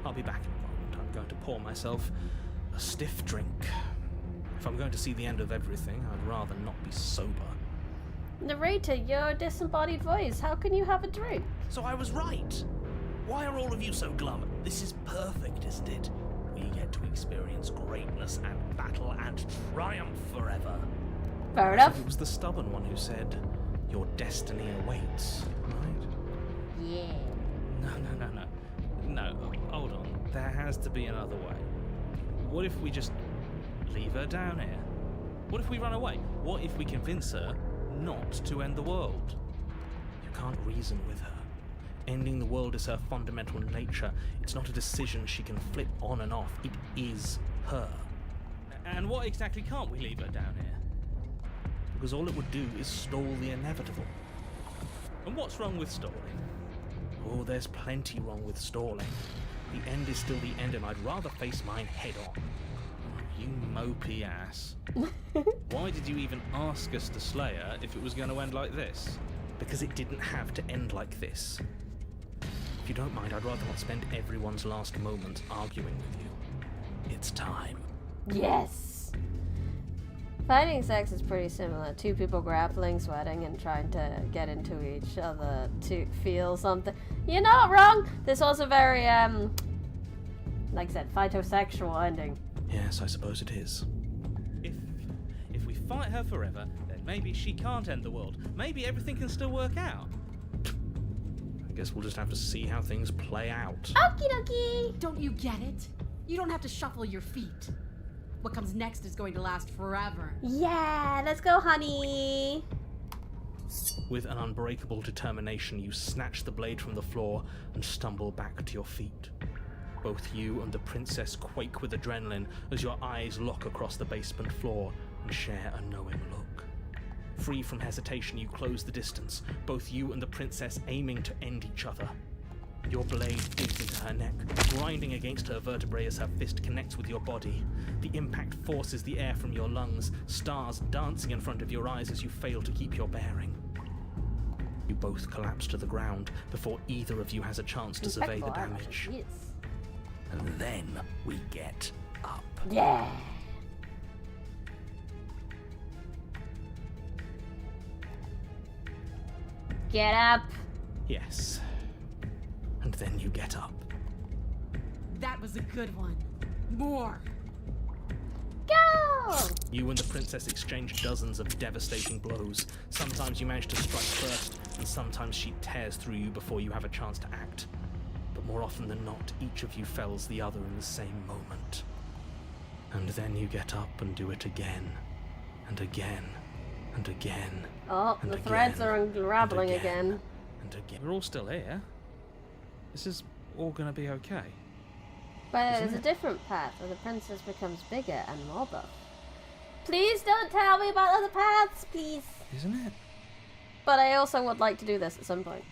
I'll be back in a moment. I'm going to pour myself a stiff drink. If I'm going to see the end of everything, I'd rather not be sober. Narrator, your disembodied voice. How can you have a drink? So I was right. Why are all of you so glum? This is perfect, isn't it? We get to experience greatness and battle and triumph forever. Fair enough. It was the stubborn one who said, "Your destiny awaits," right? Yeah. No. No, hold on. There has to be another way. What if we just leave her down here? What if we run away? What if we convince her not to end the world? You can't reason with her. Ending the world is her fundamental nature. It's not a decision she can flip on and off. It is her. And what exactly can't we leave her down here? Because all it would do is stall the inevitable. And what's wrong with stalling? Oh, there's plenty wrong with stalling. The end is still the end, and I'd rather face mine head on. You mopey ass. Why did you even ask us to slay her if it was going to end like this? Because it didn't have to end like this. If you don't mind, I'd rather not spend everyone's last moments arguing with you. It's time. Yes! Finding sex is pretty similar. Two people grappling, sweating, and trying to get into each other to feel something. You're not wrong! This was a very, like I said, phytosexual ending. Yes, I suppose it is. If we fight her forever, then maybe she can't end the world. Maybe everything can still work out. I guess we'll just have to see how things play out. Okie dokie! Don't you get it? You don't have to shuffle your feet. What comes next is going to last forever. Yeah, let's go, honey! With an unbreakable determination, you snatch the blade from the floor and stumble back to your feet. Both you and the princess quake with adrenaline as your eyes lock across the basement floor and share a knowing look. Free from hesitation, you close the distance, both you and the princess aiming to end each other. Your blade digs into her neck, grinding against her vertebrae as her fist connects with your body. The impact forces the air from your lungs, stars dancing in front of your eyes as you fail to keep your bearing. You both collapse to the ground before either of you has a chance to survey the damage. Yes. And then we get up. Yeah! Get up! Yes. And then you get up. That was a good one. More! Go! You and the princess exchange dozens of devastating blows. Sometimes you manage to strike first, and sometimes she tears through you before you have a chance to act. But more often than not, each of you fells the other in the same moment. And then you get up and do it again, and again, and again. Oh, and the again, threads are unraveling and again. And again. We're all still here. This is all gonna be okay. But there's a different path where the princess becomes bigger and more buff. Please don't tell me about other paths, please. Isn't it? But I also would like to do this at some point.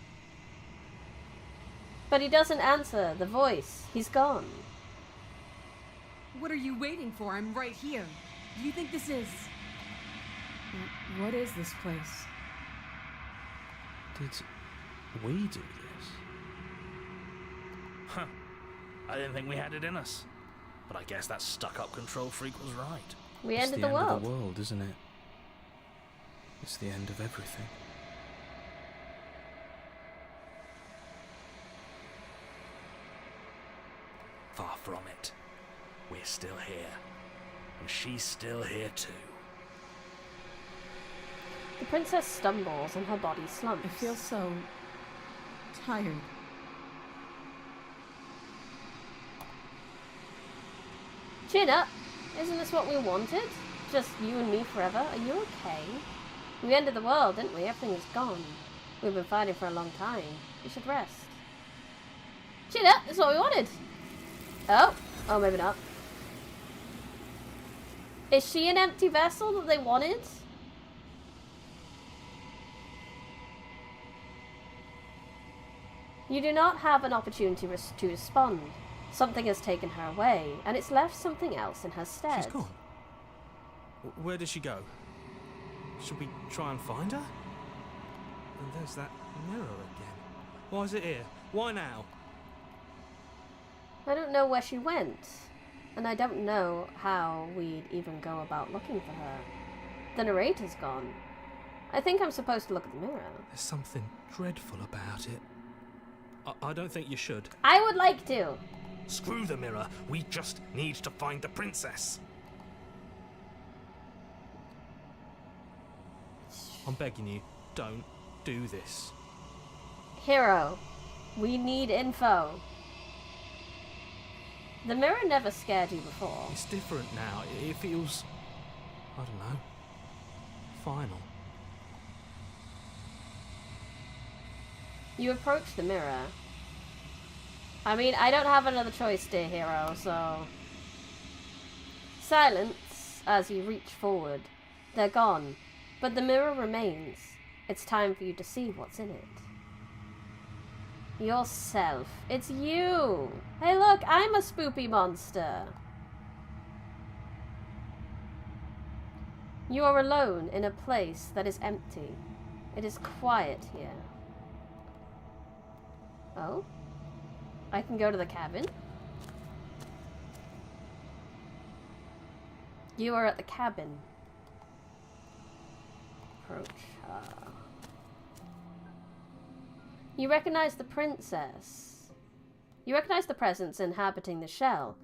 But he doesn't answer the voice. He's gone. What are you waiting for? I'm right here. Do you think this is... What is this place? Did we do this? Huh. I didn't think we had it in us. But I guess that stuck-up control freak was right. We It's ended the the end world. of the world, isn't it? It's the end of everything. Far from it. We're still here. And she's still here too. The princess stumbles and her body slumps. I feel so... tired. Chin up. Isn't this what we wanted? Just you and me forever? Are you okay? We ended the world, didn't we? Everything is gone. We've been fighting for a long time. You should rest. Chin up. That's what we wanted. Oh. Oh, maybe not. Is she an empty vessel that they wanted? You do not have an opportunity to respond. Something has taken her away, and it's left something else in her stead. She's gone. Where did she go? Should we try and find her? And there's that mirror again. Why is it here? Why now? I don't know where she went, and I don't know how we'd even go about looking for her. The narrator's gone. I think I'm supposed to look at the mirror. There's something dreadful about it. I don't think you should. I would like to. Screw the mirror. We just need to find the princess. I'm begging you, don't do this. Hero, we need info. The mirror never scared you before. It's different now. It feels, I don't know, final. You approach the mirror. I mean, I don't have another choice, dear hero, so... Silence as you reach forward. They're gone, but the mirror remains. It's time for you to see what's in it. Yourself. It's you! Hey look, I'm a spoopy monster! You are alone in a place that is empty. It is quiet here. Oh? I can go to the cabin? You are at the cabin. Approach her. You recognize the princess. You recognize the presence inhabiting the shell.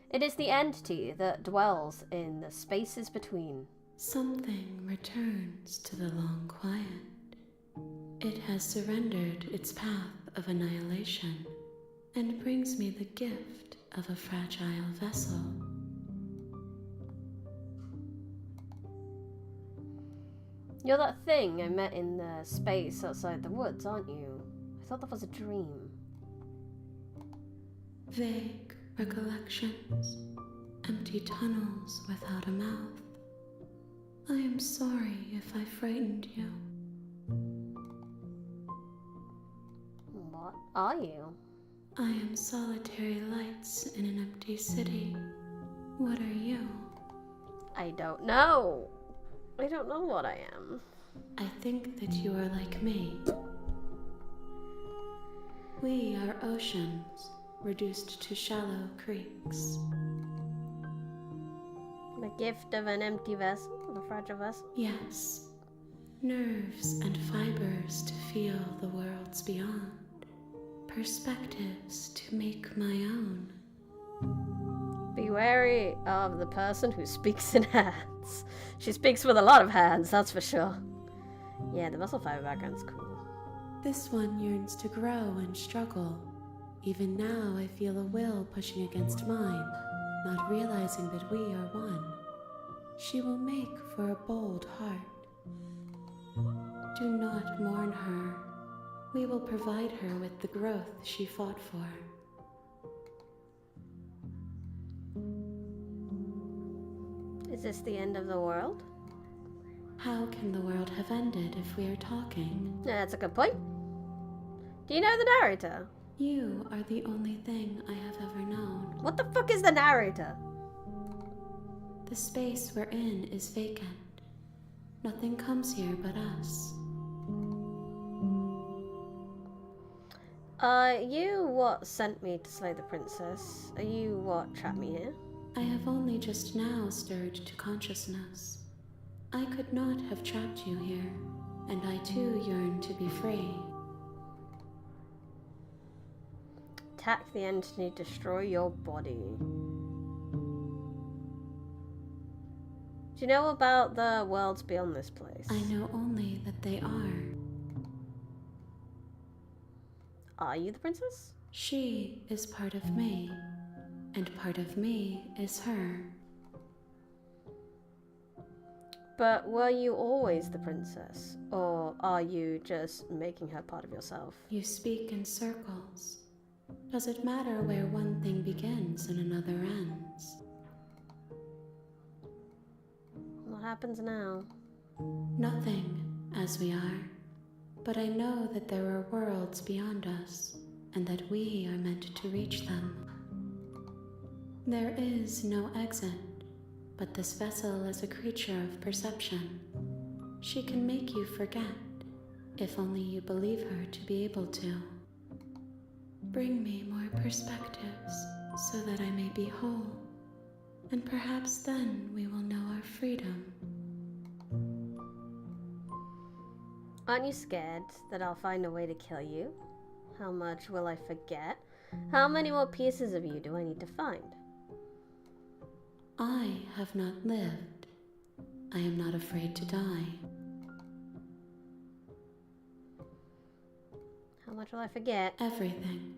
It is the entity that dwells in the spaces between. Something returns to the long quiet. It has surrendered its path of annihilation and brings me the gift of a fragile vessel. You're that thing I met in the space outside the woods, aren't you? I thought that was a dream. Vague recollections, empty tunnels without a mouth. I am sorry if I frightened you. What are you? I am solitary lights in an empty city. What are you? I don't know. I don't know what I am. I think that you are like me. We are oceans, reduced to shallow creeks. The gift of an empty vessel? A fragile vessel? Yes. Nerves and fibers to feel the worlds beyond. Perspectives to make my own. Be wary of the person who speaks in hands. She speaks with a lot of hands, that's for sure. Yeah, the muscle fiber background's cool. This one yearns to grow and struggle. Even now I feel a will pushing against mine, not realizing that we are one. She will make for a bold heart. Do not mourn her. We will provide her with the growth she fought for. Is this the end of the world? How can the world have ended if we are talking? Yeah, that's a good point. Do you know the narrator? You are the only thing I have ever known. What the fuck is the narrator? The space we're in is vacant. Nothing comes here but us. You what sent me to slay the princess? Are you what trapped me here? I have only just now stirred to consciousness. I could not have trapped you here, and I too yearn to be free. Attack the entity, destroy your body. Do you know about the worlds beyond this place? I know only that they are. Are you the princess? She is part of me, and part of me is her. But were you always the princess? Or are you just making her part of yourself? You speak in circles. Does it matter where one thing begins and another ends? What happens now? Nothing, as we are. But I know that there are worlds beyond us, and that we are meant to reach them. There is no exit, but this vessel is a creature of perception. She can make you forget, if only you believe her to be able to. Bring me more perspectives, so that I may be whole, and perhaps then we will know our freedom. Aren't you scared that I'll find a way to kill you? How much will I forget? How many more pieces of you do I need to find? I have not lived. I am not afraid to die. How much will I forget? Everything,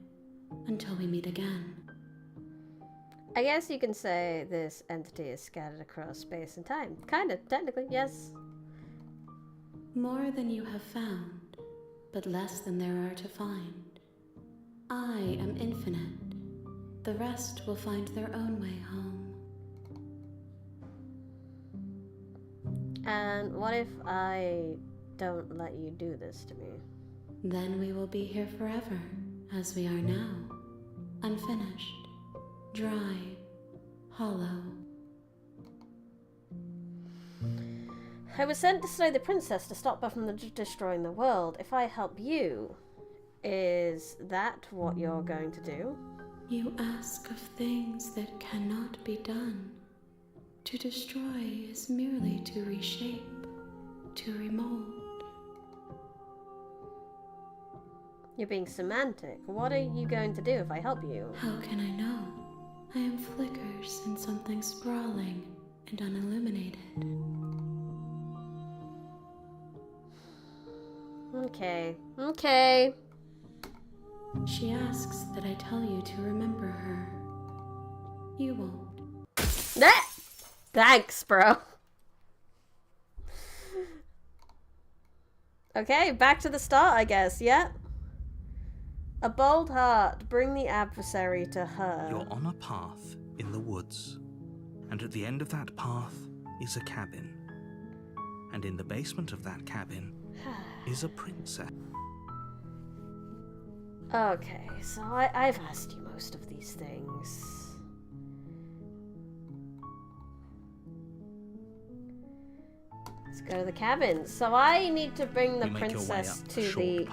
until we meet again. I guess you can say this entity is scattered across space and time. Kinda, technically, yes. More than you have found, but less than there are to find. I am infinite. The rest will find their own way home. And what if I don't let you do this to me? Then we will be here forever, as we are now. Unfinished, dry, hollow. I was sent to slay the princess to stop her from destroying the world. If I help you, is that what you're going to do? You ask of things that cannot be done. To destroy is merely to reshape, to remold. You're being semantic. What are you going to do if I help you? How can I know? I am flickers in something sprawling and unilluminated. Okay. She asks that I tell you to remember her. You won't. Thanks, bro. Okay, back to the start, I guess, yeah? A bold heart, bring the adversary to her. You're on a path in the woods, and at the end of that path is a cabin. And in the basement of that cabin is a princess. Okay, so I've asked you most of these things. Let's go to the cabin. So I need to bring the princess to the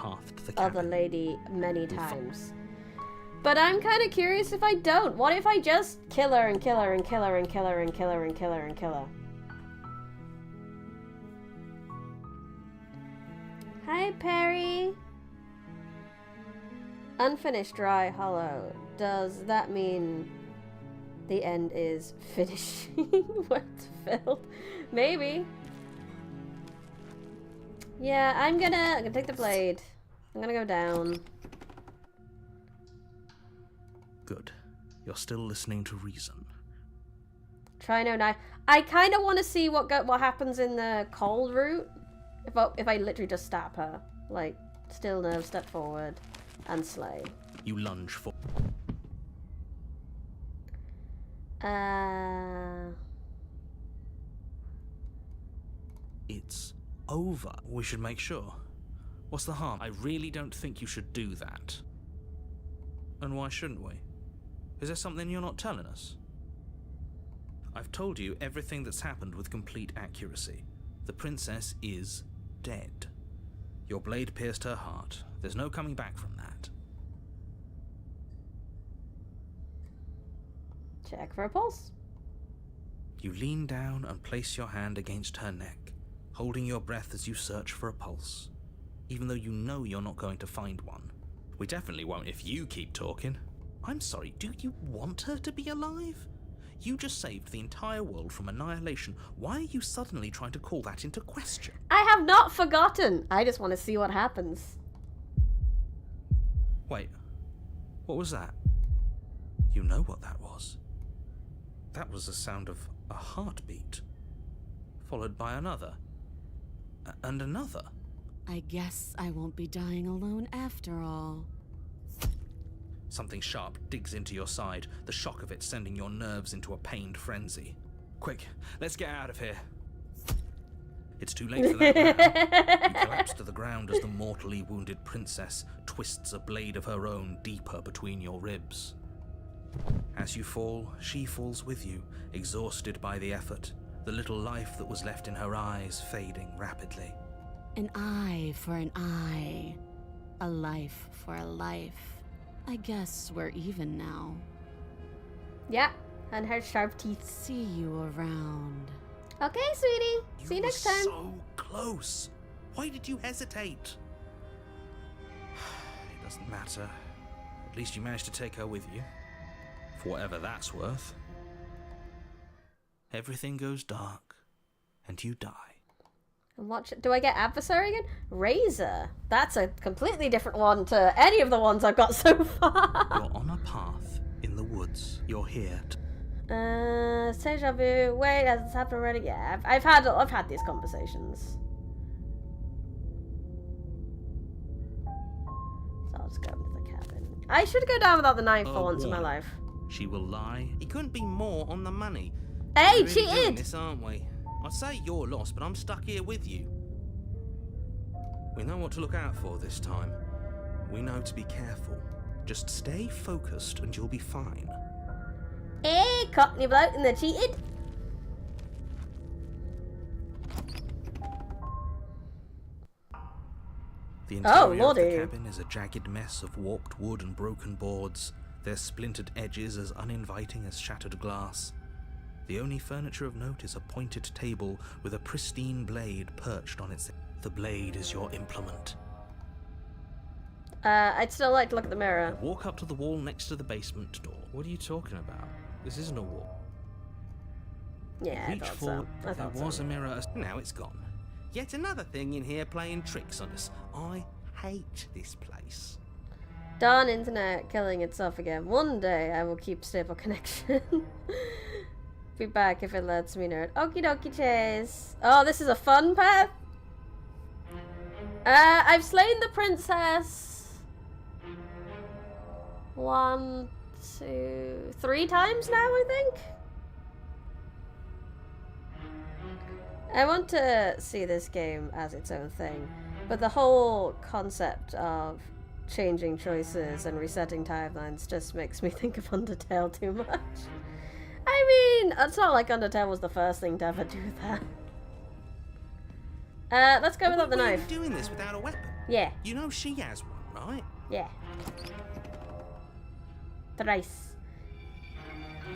other lady many times. But I'm kind of curious if I don't. What if I just kill her and kill her and kill her and kill her and kill her and kill her and kill her? Hi, Perry. Unfinished, dry, hollow. Does that mean the end is finishing? Wet filled? Maybe. Yeah, I'm gonna take the blade. I'm gonna go down. Good. You're still listening to reason. Try no knife. I kind of want to see what happens in the cold route. If I literally just stab her. Like, still nerve, step forward, and slay. You lunge for... It's over. We should make sure. What's the harm? I really don't think you should do that. And why shouldn't we? Is there something you're not telling us? I've told you everything that's happened with complete accuracy. The princess is dead. Your blade pierced her heart. There's no coming back from that. Check for a pulse. You lean down and place your hand against her neck, holding your breath as you search for a pulse, even though you know you're not going to find one. We definitely won't if you keep talking. I'm sorry, do you want her to be alive? You just saved the entire world from annihilation. Why are you suddenly trying to call that into question? I have not forgotten. I just want to see what happens. Wait, what was that? You know what that was. That was the sound of a heartbeat, followed by another, and another. I guess I won't be dying alone after all. Something sharp digs into your side, the shock of it sending your nerves into a pained frenzy. Quick, let's get out of here. It's too late for that now. You collapse to the ground as the mortally wounded princess twists a blade of her own deeper between your ribs. As you fall, she falls with you, exhausted by the effort, the little life that was left in her eyes fading rapidly. An eye for an eye. A life for a life. I guess we're even now. Yeah, and her sharp teeth. See you around. Okay, sweetie. See you next time. So close. Why did you hesitate? It doesn't matter. At least you managed to take her with you. For whatever that's worth. Everything goes dark, and you die. And watch it. Do I get adversary again? Razor. That's a completely different one to any of the ones I've got so far. You're on a path in the woods. You're here. Deja vu. Wait, has this happened already? Yeah, I've had these conversations. So I'll just go into the cabin. I should go down without the knife for once in my life. She will lie. He couldn't be more on the money. Hey, We're really doing cheated! this, aren't we? I'd say you're lost, but I'm stuck here with you. We know what to look out for this time. We know to be careful. Just stay focused and you'll be fine. Hey, cockney bloke and they cheated. The interior of the lordy. cabin is a jagged mess of warped wood and broken boards, their splintered edges as uninviting as shattered glass. The only furniture of note is a pointed table with a pristine blade perched on its... The blade is your implement. I'd still like to look at the mirror. Walk up to the wall next to the basement door. What are you talking about? This isn't a wall. Yeah, I Reach thought forward. so. I There thought was so. a mirror. Now it's gone. Yet another thing in here playing tricks on us. I hate this place. Darn internet killing itself again. One day I will keep stable connection. Be back if it lets me know it. Okie dokie chase. Oh, this is a fun path. I've slain the princess 1, 2, 3 times now, I think. I want to see this game as its own thing, but the whole concept of changing choices and resetting timelines just makes me think of Undertale too much. I mean, it's not like Undertale was the first thing to ever do that. Let's go without the Why are knife. you doing this without a weapon? Yeah, You know she has one, right? yeah. Thrice.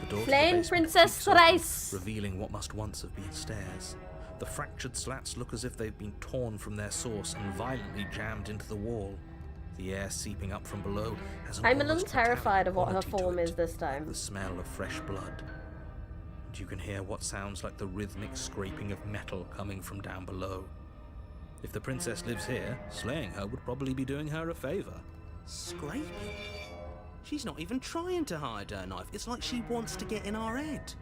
The door to the Flame basement Princess creaks open, Thrice. revealing what must once have been stairs. The fractured slats look as if they've been torn from their source and violently jammed into the wall. The air seeping up from below has an I'm a little almost metallic terrified of what her quality to form it, is this time. the smell of fresh blood. And you can hear what sounds like the rhythmic scraping of metal coming from down below. If the princess lives here, slaying her would probably be doing her a favour. Scraping? She's not even trying to hide her knife. It's like she wants to get in our head.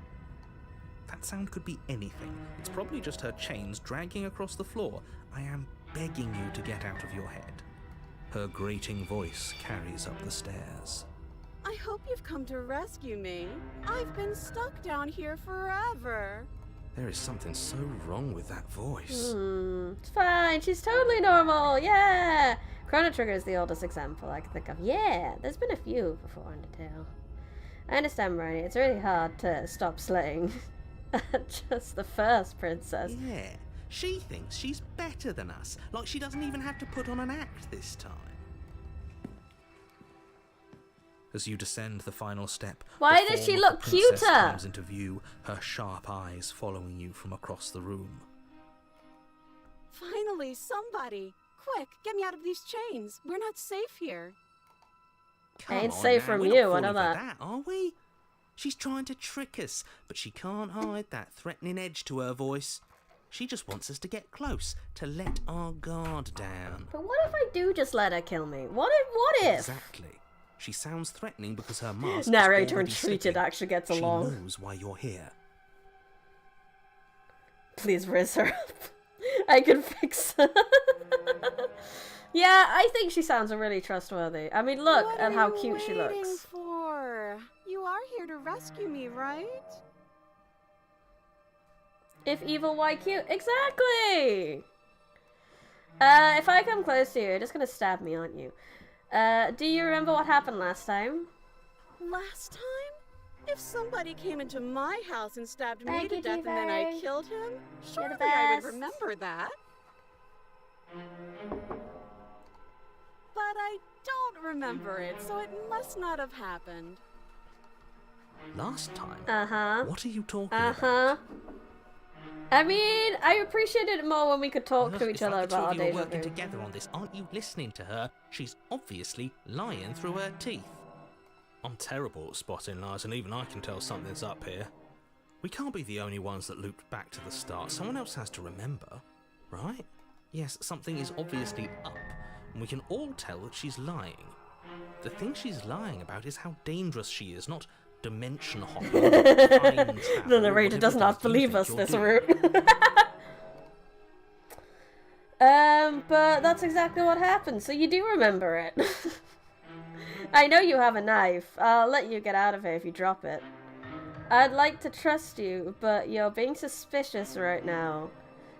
That sound could be anything. It's probably just her chains dragging across the floor. I am begging you to get out of your head. Her grating voice carries up the stairs. I hope you've come to rescue me. I've been stuck down here forever. There is something so wrong with that voice. It's fine. She's totally normal. Yeah. Chrono Trigger is the oldest example I can think of. Yeah, there's been a few before Undertale. I understand, Ronnie. It's really hard to stop slaying just the first princess. Yeah, she thinks she's better than us. Like she doesn't even have to put on an act this time. As you descend the final step, Why the does she form of look the princess cuter? comes into view, her sharp eyes following you from across the room. Finally, somebody. Quick, get me out of these chains. We're not safe here. Come Ain't on safe now, from we're not you, I falling know for that. Are we? She's trying to trick us, but she can't hide that threatening edge to her voice. She just wants us to get close, to let our guard down. But what if I do just let her kill me? What if? Exactly. She sounds threatening because her mask Narrator is and already treated slipping. actually gets She along. knows why you're here. Please raise her up. I can fix her. Yeah, I think she sounds really trustworthy. I mean, look What at are how you cute she waiting looks. for? You are here to rescue me, right? If evil, why cute? Exactly! If I come close to you, you're just gonna stab me, aren't you? Do you remember what happened last time? Last time? If somebody came into my house and stabbed me Thank to you, death and then I T-Bird. killed him, You're the surely I would best. remember that. But I don't remember it, so it must not have happened. Last time? Uh-huh. What are you talking Uh-huh. I mean, I appreciated it more when we could talk about? to each It's other like the two about our of you are deja working vu. together on this. Aren't you listening to her? She's obviously lying through her teeth. I'm terrible at spotting lies, and even I can tell something's up here. We can't be the only ones that looped back to the start. Someone else has to remember, right? Yes, something is obviously up, and we can all tell that she's lying. The thing she's lying about is how dangerous she is, not dimension hopping, time travel, The narrator does not believe us this route. But that's exactly what happened, so you do remember it. I know you have a knife. I'll let you get out of here if you drop it. I'd like to trust you, but you're being suspicious right now.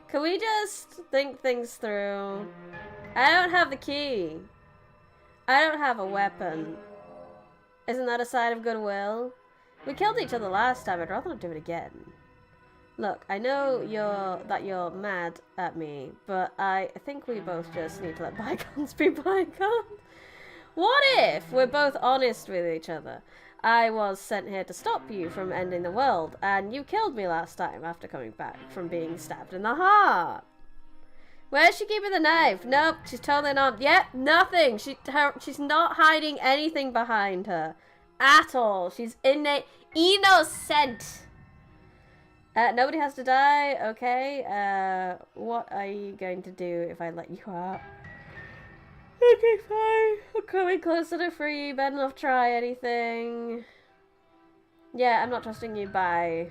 Can we just think things through? I don't have the key. I don't have a weapon. Isn't that a sign of goodwill? We killed each other last time. I'd rather not do it again. Look, I know that you're mad at me, but I think we both just need to let bygones be bygones. What if we're both honest with each other? I was sent here to stop you from ending the world, and you killed me last time after coming back from being stabbed in the heart. Where's she keeping the knife? Nope, she's totally not. Yep, nothing. She's not hiding anything behind her. At all. She's innocent. Nobody has to die. Okay. What are you going to do if I let you out? Okay, fine. I'm coming closer to free. Better not try anything. Yeah, I'm not trusting you. Bye.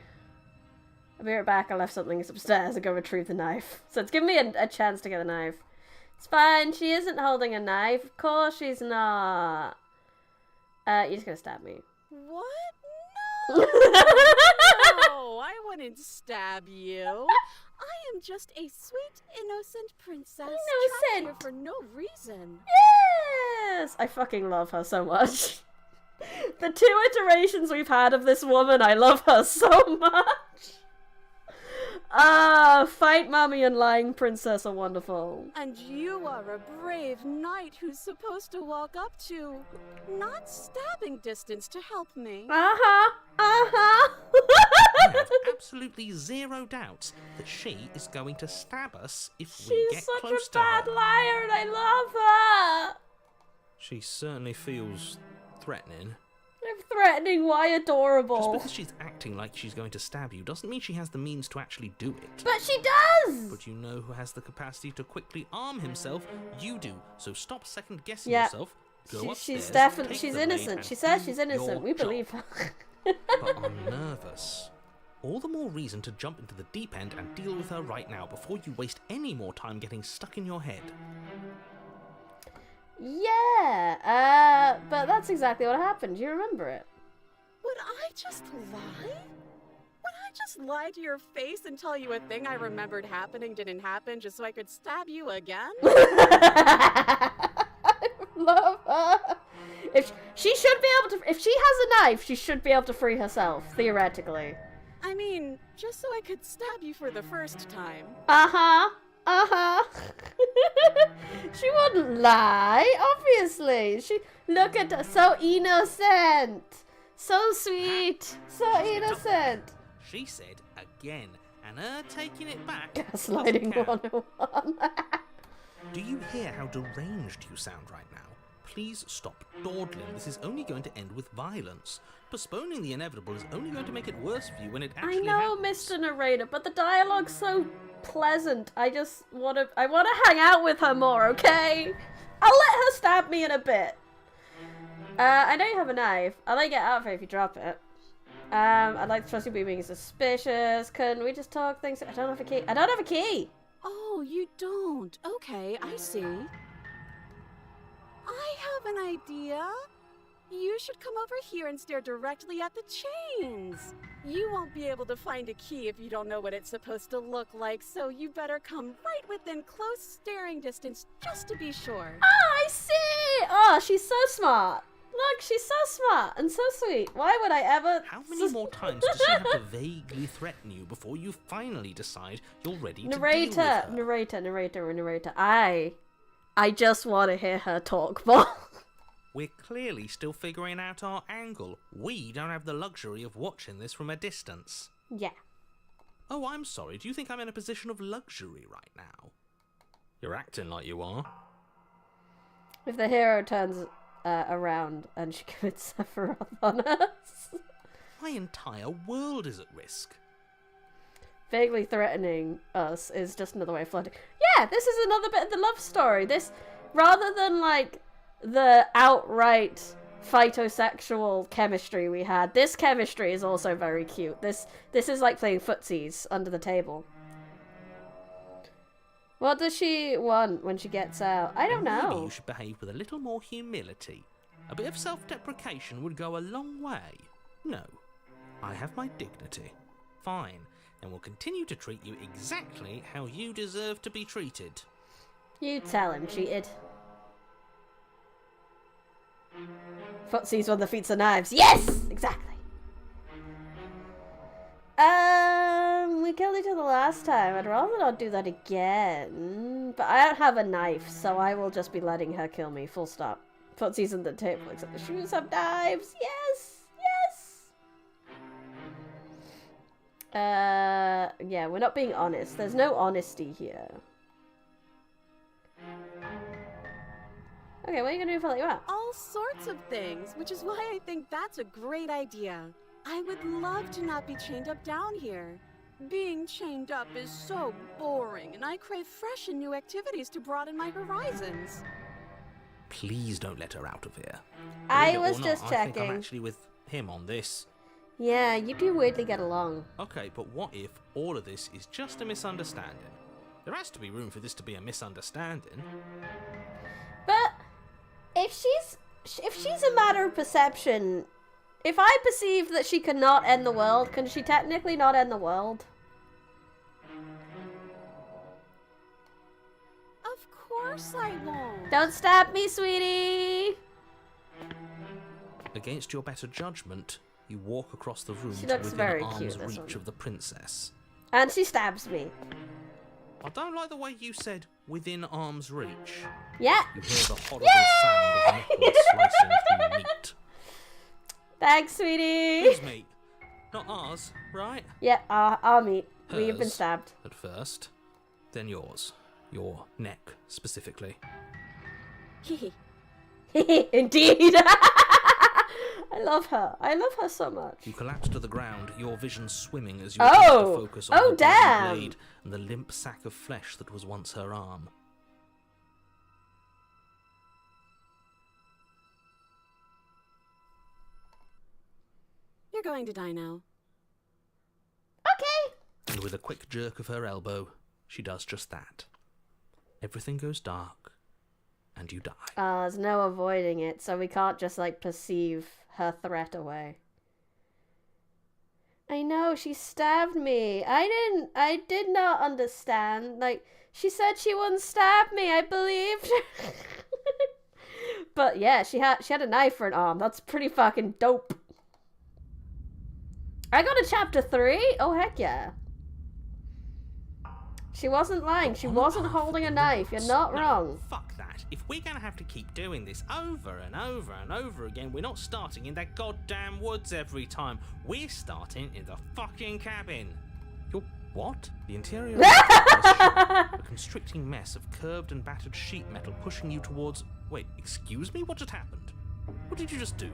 I'll be right back. I left something upstairs. I'll go retrieve the knife. So it's giving me a chance to get a knife. It's fine. She isn't holding a knife. Of course she's not. You're just gonna stab me. What? No! No, I wouldn't stab you. I am just a sweet, innocent princess. Trapped here for no reason. Yes! I fucking love her so much. The 2 iterations we've had of this woman, I love her so much. Fight Mummy and Lying Princess are wonderful. And you are a brave knight who's supposed to walk up to, not stabbing distance to help me. I have absolutely zero doubts that she is going to stab us if we get close to her. She's such a bad liar and I love her. She certainly feels threatening. If threatening, why adorable? Just because she's acting like she's going to stab you doesn't mean she has the means to actually do it. But she does! But you know who has the capacity to quickly arm himself? You do. So stop second-guessing yourself. Go she's upstairs, definitely, take she's the blade, innocent. and She says do she's innocent. your We believe job. her. But I'm nervous. All the more reason to jump into the deep end and deal with her right now before you waste any more time getting stuck in your head. Yeah, but that's exactly what happened. Do you remember it? Would I just lie? Would I just lie to your face and tell you a thing I remembered happening didn't happen just so I could stab you again? I love her. If she should be able to, if she has a knife, she should be able to free herself, theoretically. I mean, just so I could stab you for the first time. She wouldn't lie, obviously. Look at her, so innocent. So sweet. So innocent. She said again, and her taking it back. Gaslighting 101. Do you hear how deranged you sound right now? Please stop dawdling. This is only going to end with violence. Postponing the inevitable is only going to make it worse for you when it actually I know, happens. Mr. Narrator, but the dialogue's so pleasant. I want to hang out with her more, okay? I'll let her stab me in a bit. I know you have a knife. I'll let you get out of here if you drop it. I'd like to trust you being suspicious. Can we just talk things? I don't have a key. I don't have a key! Oh, you don't. Okay, I see. I have an idea. You should come over here and stare directly at the chains. You won't be able to find a key if you don't know what it's supposed to look like, so you better come right within close staring distance just to be sure. Oh, I see! Oh, she's so smart. Look, she's so smart and so sweet. Why would I ever... How many more times does she have to vaguely threaten you before you finally decide you're ready to deal with her? Narrator. I just want to hear her talk more. We're clearly still figuring out our angle. We don't have the luxury of watching this from a distance. Yeah. Oh, I'm sorry. Do you think I'm in a position of luxury right now? You're acting like you are. If the hero turns around and she commits Sephiroth on us. My entire world is at risk. Vaguely threatening us is just another way of flirting. Yeah, this is another bit of the love story. This, rather than like the outright phytosexual chemistry we had. This chemistry is also very cute. This is like playing footsies under the table. What does she want when she gets out? I don't know. Maybe you should behave with a little more humility. A bit of self-deprecation would go a long way. No, I have my dignity. Fine, and will continue to treat you exactly how you deserve to be treated. You tell him, cheated. Footsies when the feet are knives. Yes! Exactly. We killed each other last time. I'd rather not do that again. But I don't have a knife, so I will just be letting her kill me. Full stop. Footsies on the table, except the shoes have knives. Yes! Yes! Yeah, we're not being honest. There's no honesty here. Okay, what are you gonna do if I let you out? All sorts of things, which is why I think that's a great idea. I would love to not be chained up down here. Being chained up is so boring, and I crave fresh and new activities to broaden my horizons. Please don't let her out of here. I Believe it was or just not, I think checking. I'm actually with him on this. Yeah, you do weirdly get along. Okay, but what if all of this is just a misunderstanding? There has to be room for this to be a misunderstanding. But if she's a matter of perception, if I perceive that she cannot end the world, can she technically not end the world? Of course I won't. Don't stab me, sweetie! Against your better judgment, you walk across the room She to looks within very arm's cute, this reach one. of the princess. And she stabs me. I don't like the way you said within arm's reach. Yeah. You hear the horrible sound of knuckles slicing through meat. Thanks, sweetie. Whose meat? Not ours, right? Yeah, our meat. We've been Hers, stabbed. at first, then yours. Your neck, specifically. Hehe. Indeed. I love her. I love her so much. You collapse to the ground, your vision swimming as you Oh! attempt to focus on Oh, the bloody damn! blade and the limp sack of flesh that was once her arm. You're going to die now. Okay. And with a quick jerk of her elbow, she does just that. Everything goes dark, and you die. There's no avoiding it, so we can't just, like, perceive her threat away. I know, she stabbed me. I did not understand. Like, she said she wouldn't stab me. I believed her. But yeah, she had a knife for an arm. That's pretty fucking dope. I got a chapter 3. Oh, heck yeah. She wasn't lying. She wasn't holding a knife. You're not wrong. Fuck that. If we're gonna have to keep doing this over and over and over again, we're not starting in that goddamn woods every time. We're starting in the fucking cabin. You're what? The interior of a constricting mess of curved and battered sheet metal pushing you towards... Wait, excuse me? What just happened? What did you just do?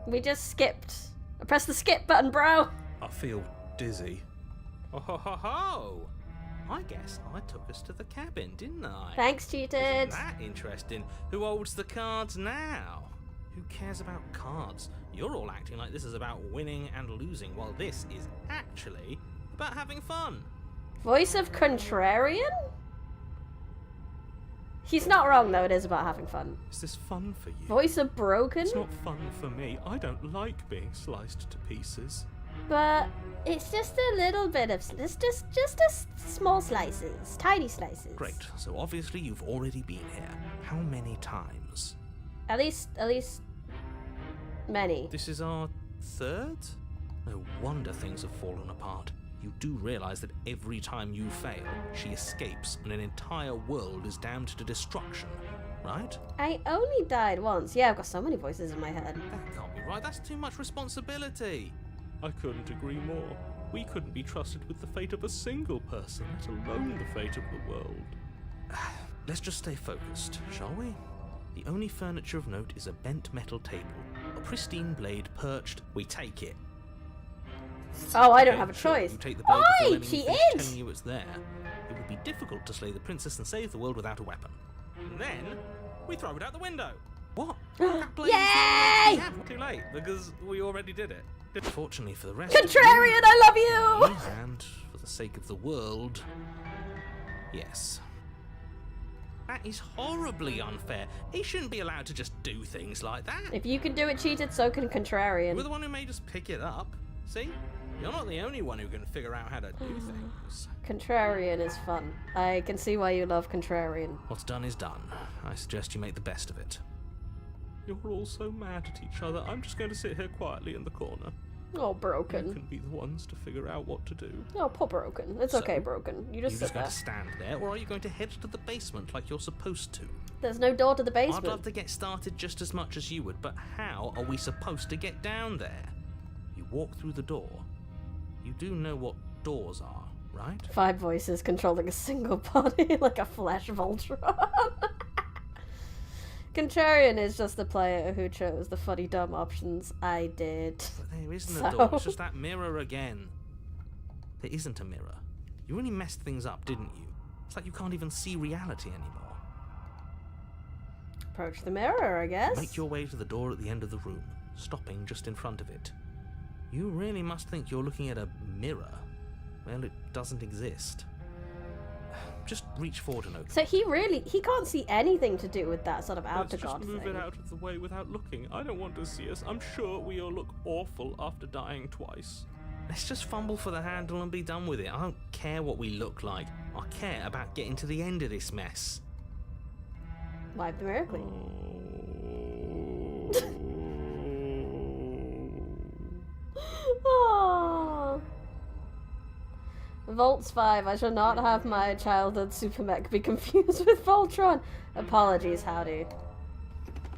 We just skipped. I pressed the skip button, bro. I feel dizzy. Oh ho ho ho! I guess I took us to the cabin, didn't I? Thanks, cheated. Isn't that interesting? Who holds the cards now? Who cares about cards? You're all acting like this is about winning and losing, while this is actually about having fun. Voice of Contrarian? He's not wrong, though. It is about having fun. Is this fun for you? Voice of Broken? It's not fun for me. I don't like being sliced to pieces. But it's just a little bit of... It's just a small slices. Tiny slices. Great. So obviously you've already been here. How many times? At least many. This is our third? No wonder things have fallen apart. You do realise that every time you fail, she escapes and an entire world is damned to destruction, right? I only died once. Yeah, I've got so many voices in my head. That can't be right. That's too much responsibility. I couldn't agree more. We couldn't be trusted with the fate of a single person, let alone the fate of the world. Let's just stay focused, shall we? The only furniture of note is a bent metal table. A pristine blade perched. We take it. Oh, I don't Okay, have a sure, choice. You take the blade before Oi, letting me finish cheated! telling you it's there. It would be difficult to slay the princess and save the world without a weapon. And then, we throw it out the window. What? Yay! Too late, because we already did it. Fortunately for the rest Contrarian, I love you! and for the sake of the world, yes. That is horribly unfair. He shouldn't be allowed to just do things like that. If you can do it cheated, so can Contrarian. We're the one who made us pick it up. See? You're not the only one who can figure out how to do things. Contrarian is fun. I can see why you love Contrarian. What's done is done. I suggest you make the best of it. You're all so mad at each other. I'm just going to sit here quietly in the corner. Oh, Broken. You can be the ones to figure out what to do. Oh, poor Broken. It's okay, Broken. You just sit there. Going to stand there, or are you going to head to the basement like you're supposed to? There's no door to the basement. I'd love to get started just as much as you would, but how are we supposed to get down there? You walk through the door. You do know what doors are, right? 5 voices controlling a single body like a flesh Voltron. Contrarian is just the player who chose the funny dumb options. I did. But there isn't a door, it's just that mirror again. There isn't a mirror. You really messed things up, didn't you? It's like you can't even see reality anymore. Approach the mirror, I guess. Make your way to the door at the end of the room, stopping just in front of it. You really must think you're looking at a mirror. Well, it doesn't exist. Just reach forward and open. So he can't see anything to do with that sort of outer god thing. Let's just move it out of the way without looking. I don't want to see us. I'm sure we all look awful after dying twice. Let's just fumble for the handle and be done with it. I don't care what we look like. I care about getting to the end of this mess. Wipe the mirror clean. Oh. Volts 5. I shall not have my childhood supermech be confused with Voltron. Apologies, Howdy.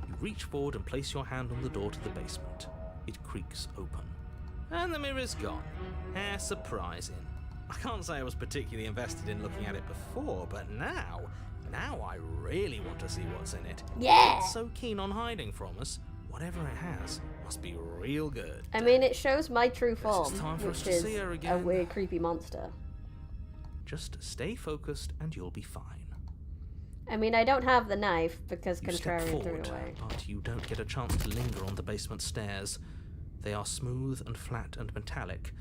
You reach forward and place your hand on the door to the basement. It creaks open. And the mirror's gone. How surprising. I can't say I was particularly invested in looking at it before, but now I really want to see what's in it. Yeah! It's so keen on hiding from us. Whatever it has must be real good. I mean, it shows my true form, which is a weird, creepy monster. Just stay focused and you'll be fine. I mean, I don't have the knife because You step Contrarian threw it forward, away. but you don't get a chance to linger on the basement stairs. They are smooth and flat and metallic,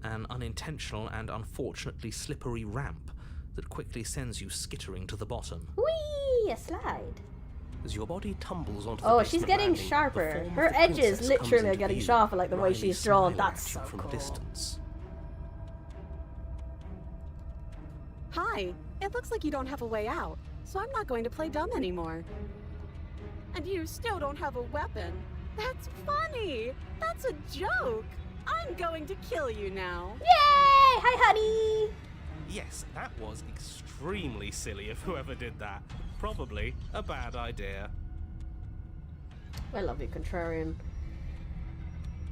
an unintentional and unfortunately slippery ramp that quickly sends you skittering to the bottom. Whee! A slide. As your body tumbles onto the Oh, basement she's getting landing, sharper. the form of Her the edges princess literally comes are into getting view, sharper, like the way wryly she's drawn. smiling That's at so you from cool. a distance. Hi, it looks like you don't have a way out, so I'm not going to play dumb anymore. And you still don't have a weapon. That's funny! That's a joke! I'm going to kill you now. Yay! Hi, honey! Yes, that was extremely silly of whoever did that. Probably a bad idea. I love you, Contrarian.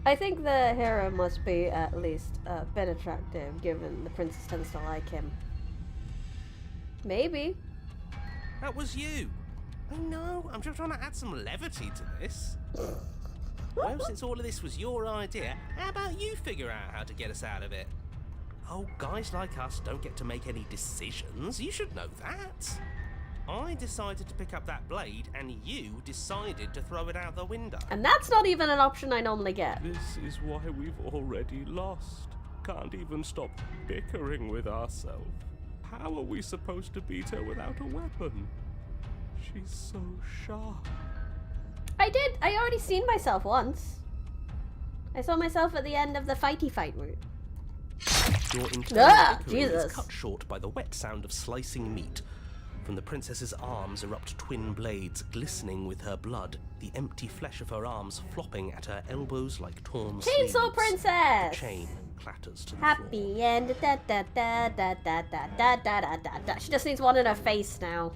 I think the hero must be at least a bit attractive, given the princess tends to like him. Maybe. That was you. I know, I'm just trying to add some levity to this. Well, since all of this was your idea, how about you figure out how to get us out of it? Oh, guys like us don't get to make any decisions. You should know that. I decided to pick up that blade, and you decided to throw it out the window. And that's not even an option I normally get. This is why we've already lost. Can't even stop bickering with ourselves. How are we supposed to beat her without a weapon? She's so sharp. I already seen myself once. I saw myself at the end of the fighty fight route. Your internal bickering Jesus. is cut short by the wet sound of slicing meat. From the princess's arms erupt twin blades glistening with her blood, the empty flesh of her arms flopping at her elbows like torn sleeves. Chainsaw Princess! The chain clatters to the floor. Happy end. Da da da da da da da da da da da. She just needs one in her face now.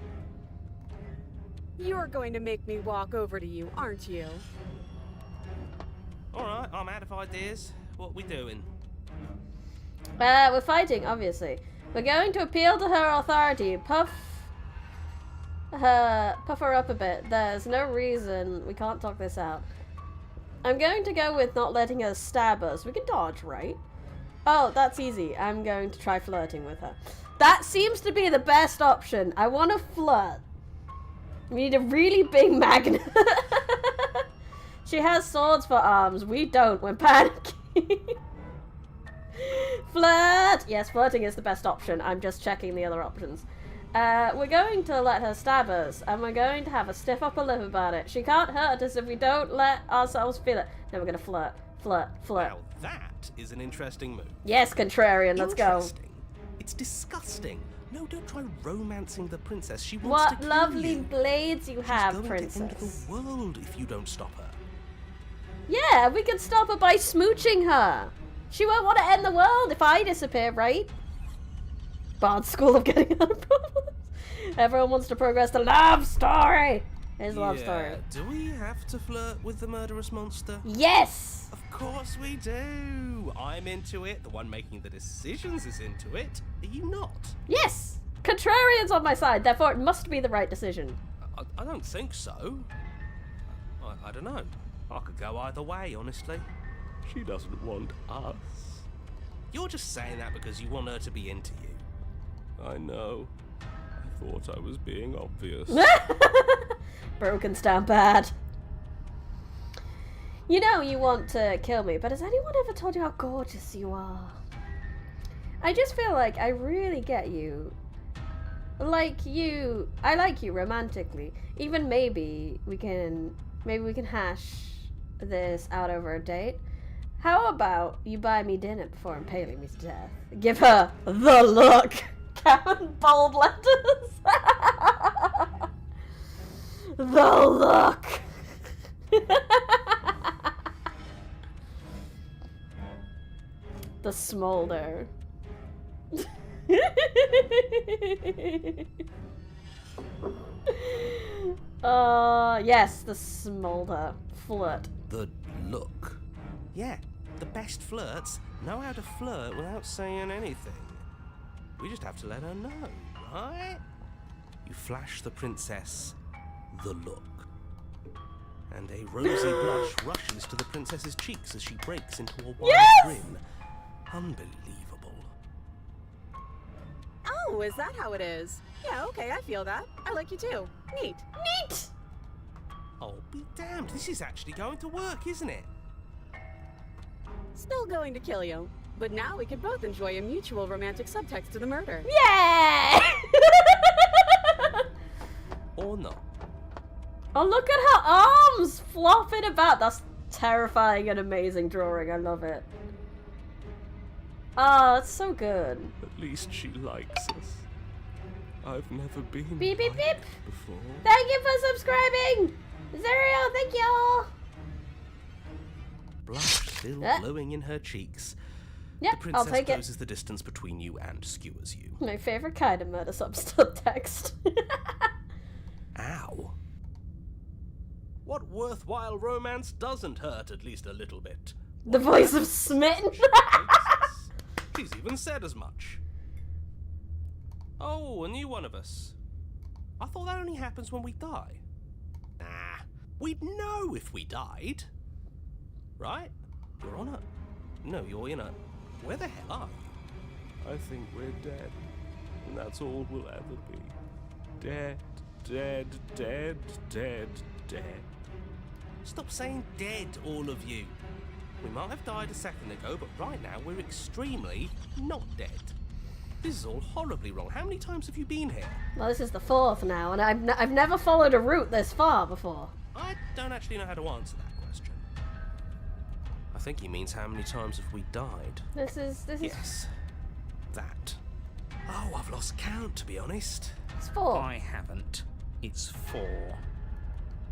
You're going to make me walk over to you, aren't you? Alright, I'm out of ideas. What we doing? We're fighting, obviously. We're going to appeal to her authority. Puff her up a bit. There's no reason we can't talk this out. I'm going to go with not letting her stab us. We can dodge, right? Oh, that's easy. I'm going to try flirting with her. That seems to be the best option. I want to flirt. We need a really big magnet. She has swords for arms. We don't. We're panicking. Flirt! Yes, flirting is the best option. I'm just checking the other options. We're going to let her stab us, and we're going to have a stiff upper lip about it. She can't hurt us if we don't let ourselves feel it. Then we're going to flirt. Flirt. Flirt. Now that is an interesting move. Yes, contrarian. Let's go. Interesting. It's disgusting. No, don't try romancing the princess. She wants to What kill lovely you. blades you have, She's going princess. to end the world if you don't stop her. Yeah, we can stop her by smooching her. She won't want to end the world if I disappear, right? Bard's School of Getting Out of Problems. Everyone wants to progress the love story. Here's the love story. Do we have to flirt with the murderous monster? Yes! Of course we do. I'm into it. The one making the decisions is into it. Are you not? Yes! Contrarian's on my side, therefore it must be the right decision. I don't think so. I don't know. I could go either way, honestly. She doesn't want us. You're just saying that because you want her to be into you. I know. I thought I was being obvious. Broken stand bad. You know you want to kill me, but has anyone ever told you how gorgeous you are? I just feel like I really get you. I like you romantically. Even maybe we can hash this out over a date. How about you buy me dinner before impaling me to death? Give her the look. Karen bold letters. The look. The smolder. Yes, the smolder. Flirt. The look. Yeah, the best flirts know how to flirt without saying anything. We just have to let her know, right? You flash the princess the look. And a rosy blush rushes to the princess's cheeks as she breaks into a wide grin. Unbelievable. Oh, is that how it is? Yeah, okay, I feel that. I like you too. Neat. Neat! Oh, be damned. This is actually going to work, isn't it? Still going to kill you. But now we could both enjoy a mutual romantic subtext to the murder. Yeah! Or not. Oh, look at her arms flopping about. That's terrifying and amazing drawing. I love it. Oh, it's so good. At least she likes us. I've never been Beep, beep, beep. before. Thank you for subscribing! Zerio, thank you! Blush still glowing in her cheeks. Yep, The princess I'll take it. closes the distance between you and skewers you. My favorite kind of murder subtext. Ow. What worthwhile romance doesn't hurt at least a little bit? The voice of Smitten. She's even said as much. Oh, a new one of us. I thought that only happens when we die. Nah, we'd know if we died. Right? You're on it. No, you're in it. Where the hell are you? I think we're dead. And that's all we'll ever be. Dead, dead, dead, dead, dead. Stop saying dead, all of you. We might have died a second ago, but right now we're extremely not dead. This is all horribly wrong. How many times have you been here? Well, this is the fourth now, and I've never followed a route this far before. I don't actually know how to answer that question. I think he means how many times have we died? This is Yes, that. Oh, I've lost count, to be honest. it's 4. I haven't. It's 4.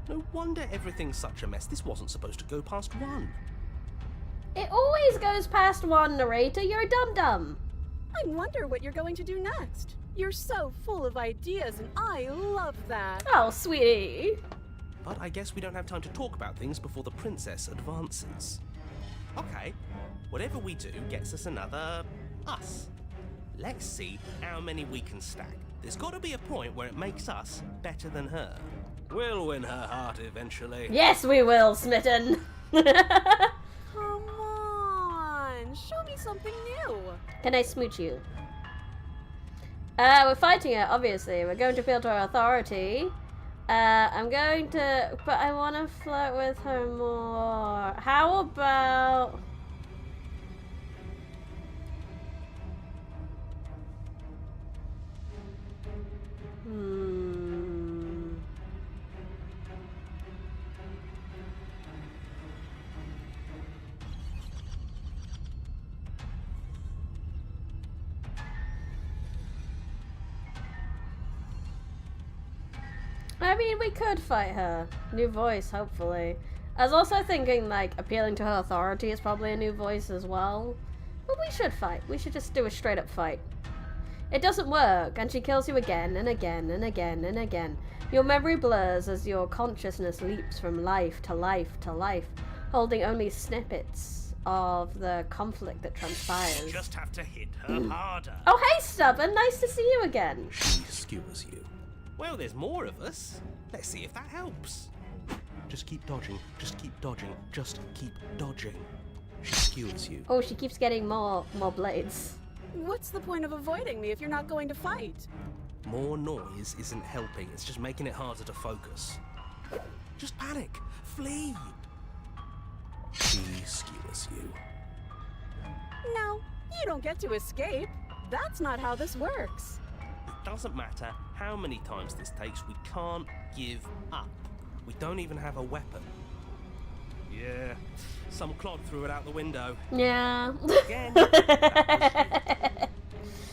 No wonder everything's such a mess. This wasn't supposed to go past 1. It always goes past 1, narrator. You're a dum-dum. I wonder what you're going to do next. You're so full of ideas, and I love that. Oh, sweetie. But I guess we don't have time to talk about things before the princess advances. Okay, whatever we do gets us another us. Let's see how many we can stack. There's got to be a point where it makes us better than her. We'll win her heart eventually. Yes, we will, Smitten. Come on, show me something new. Can I smooch you? We're fighting it, obviously. We're going to appeal to our authority. I'm going to, but I want to flirt with her more. How about... I mean, we could fight her. New voice, hopefully. I was also thinking, like, appealing to her authority is probably a new voice as well. But we should fight. We should just do a straight up fight. It doesn't work, and she kills you again and again and again and again. Your memory blurs as your consciousness leaps from life to life to life, holding only snippets of the conflict that transpires. You just have to hit her harder. Oh, hey, Stubborn! Nice to see you again. She skewers you. Well, there's more of us. Let's see if that helps. Just keep dodging, just keep dodging, just keep dodging. She skewers you. Oh, she keeps getting more blades. What's the point of avoiding me if you're not going to fight? More noise isn't helping, it's just making it harder to focus. Just panic. Flee. She skewers you. No, you don't get to escape. That's not how this works. It doesn't matter how many times this takes, we can't give up. We don't even have a weapon. Yeah, some clod threw it out the window. Yeah. Again.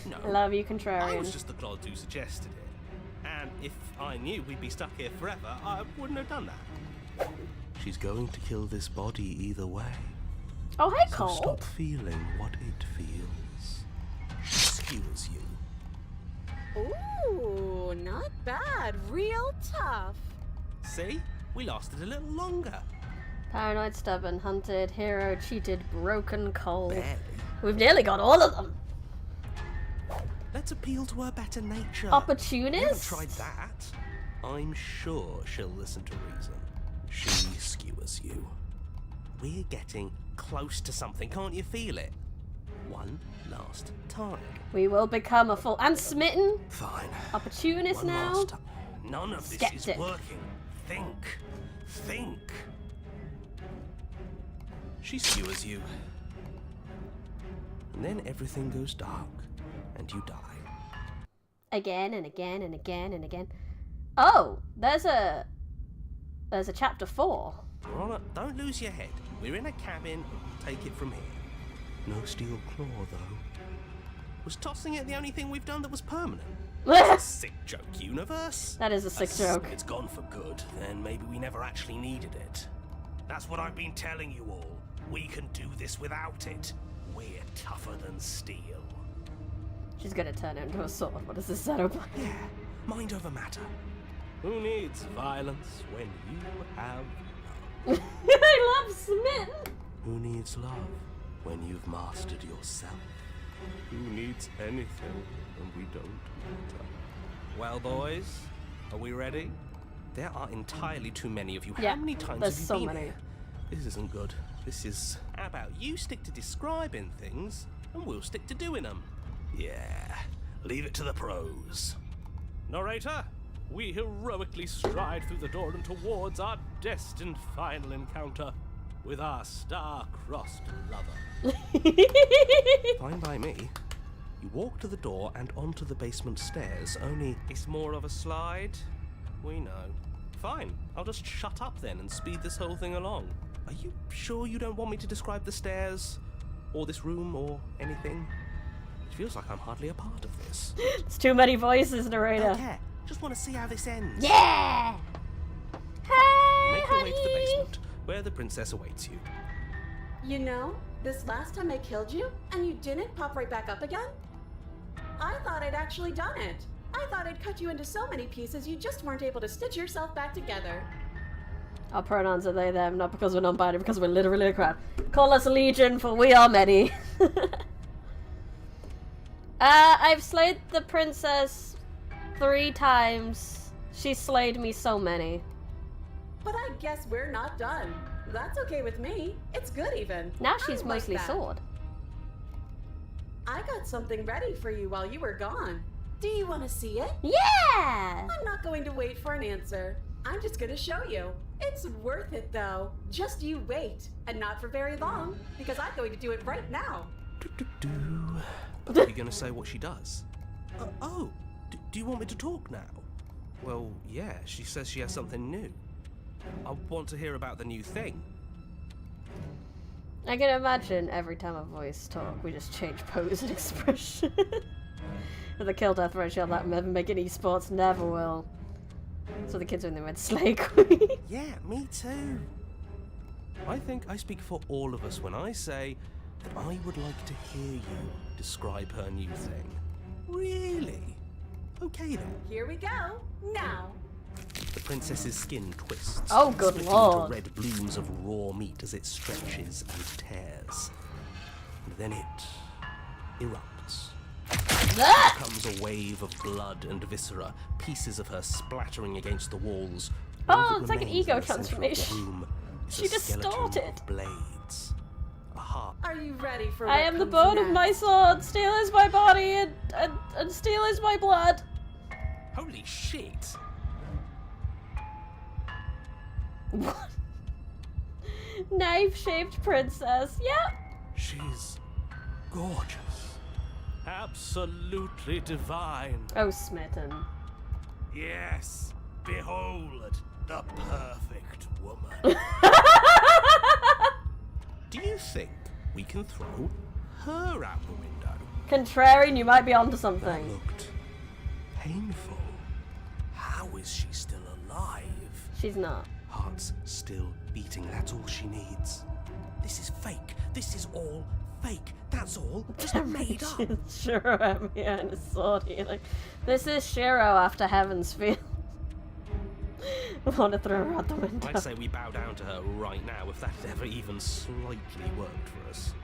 No, I love you, I contrarian. was just the clod who suggested it. And if I knew we'd be stuck here forever, I wouldn't have done that. She's going to kill this body either way. Oh, hey, So Cole. stop feeling what it feels. She skewers you. Ooh, not bad. Real tough. See? We lasted a little longer. Paranoid, stubborn, hunted, hero, cheated, broken, cold. Barely. We've nearly got all of them. Let's appeal to her better nature. We haven't Opportunist? tried that. I'm sure she'll listen to reason. She skewers you. We're getting close to something, can't you feel it? One last time. We will become a full... And smitten? Fine. Opportunist One now? last time. None of this Skeptic. is working. Think. Think. She skewers you. And then everything goes dark, and you die. Again and again and again and again. Oh, there's a chapter 4. Ronna, don't lose your head. We're in a cabin. Take it from here. No steel claw, though. Was tossing it the only thing we've done that was permanent? That Sick joke, universe. is a sick joke. It's gone for good, then maybe we never actually needed it. That's what I've been telling you all. We can do this without it. We're tougher than steel. She's gonna turn into a sword. What is this setup? Yeah, mind over matter. Who needs violence when you have... I love smitten. Who needs love when you've mastered yourself? Who needs anything when we don't matter? Well, boys, are we ready? There are entirely too many of you. Yeah, How many times there's have you so been many. here? This isn't good. This is... How about you stick to describing things, and we'll stick to doing them? Yeah, leave it to the pros. Narrator, we heroically stride through the door and towards our destined final encounter with our star-crossed lover. Fine by me. You walk to the door and onto the basement stairs, only... It's more of a slide. We know. Fine, I'll just shut up then and speed this whole thing along. Are you sure you don't want me to describe the stairs, or this room, or anything? It feels like I'm hardly a part of this. It's too many voices, narrator. Don't care. Just want to see how this ends. Yeah! Hey, Make your way to the honey! basement, where the princess awaits you. You know, this last time I killed you, and you didn't pop right back up again? I thought I'd actually done it. I thought I'd cut you into so many pieces you just weren't able to stitch yourself back together. Our pronouns are they, them, not because we're non-binary, because we're literally a crowd. Call us Legion, for we are many. I've slayed the princess 3 times. She slayed me so many. But I guess we're not done. That's okay with me. It's good even. Now I she's like mostly that. sword. I got something ready for you while you were gone. Do you want to see it? Yeah! I'm not going to wait for an answer. I'm just gonna show you. It's worth it, though. Just you wait. And not for very long, because I'm going to do it right now. But are you going to say what she does? Do you want me to talk now? Well, yeah, she says she has something new. I want to hear about the new thing. I can imagine every time a voice talk, we just change pose and expression. With the kill death ratio, that never make it esports, never will. So the kids when they went Slay Queen. Yeah, me too. I think I speak for all of us when I say that I would like to hear you describe her new thing. Really? Okay then. Here we go. Now. The princess's skin twists. Oh, good splitting lord. into red blooms of raw meat as it stretches and tears. And then it erupts. Ah! Comes a wave of blood and viscera, pieces of her splattering against the walls. Oh, All that it's like an remains ego in the center of the transformation. room is She a skeleton distorted. of blades. A heart. Are you ready for I what am the comes bone of my next? sword. Steel is my body, and steel is my blood. Holy shit! What? Knife-shaped princess. Yep. She's gorgeous. Absolutely divine. Oh, smitten. Yes, behold, the perfect woman. Do you think we can throw her out the window? Contrarian, you might be onto That something. looked painful. How is she still alive? She's not. Heart's still beating, that's all she needs. This is fake. This is all fake. That's all. Just made up. Shiro at me and his sword healing. This is Shiro after Heaven's Field. I want to throw her out the window. I'd say we bow down to her right now if that had ever even slightly worked for us.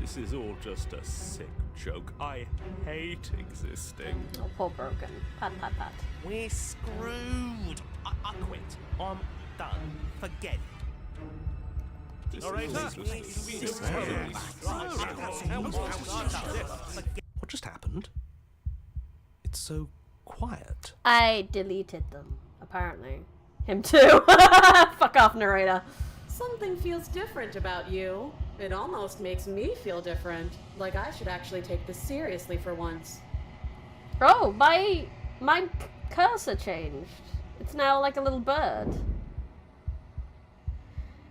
This is all just a sick joke. I hate existing. Oh, poor broken. Pat, pat, pat. We're screwed. I quit. I'm done. Forget it. What just happened? It's so quiet. I deleted them, apparently. Him too. Fuck off, narrator. Something feels different about you. It almost makes me feel different. Like I should actually take this seriously for once. Oh, my cursor changed. It's now like a little bird.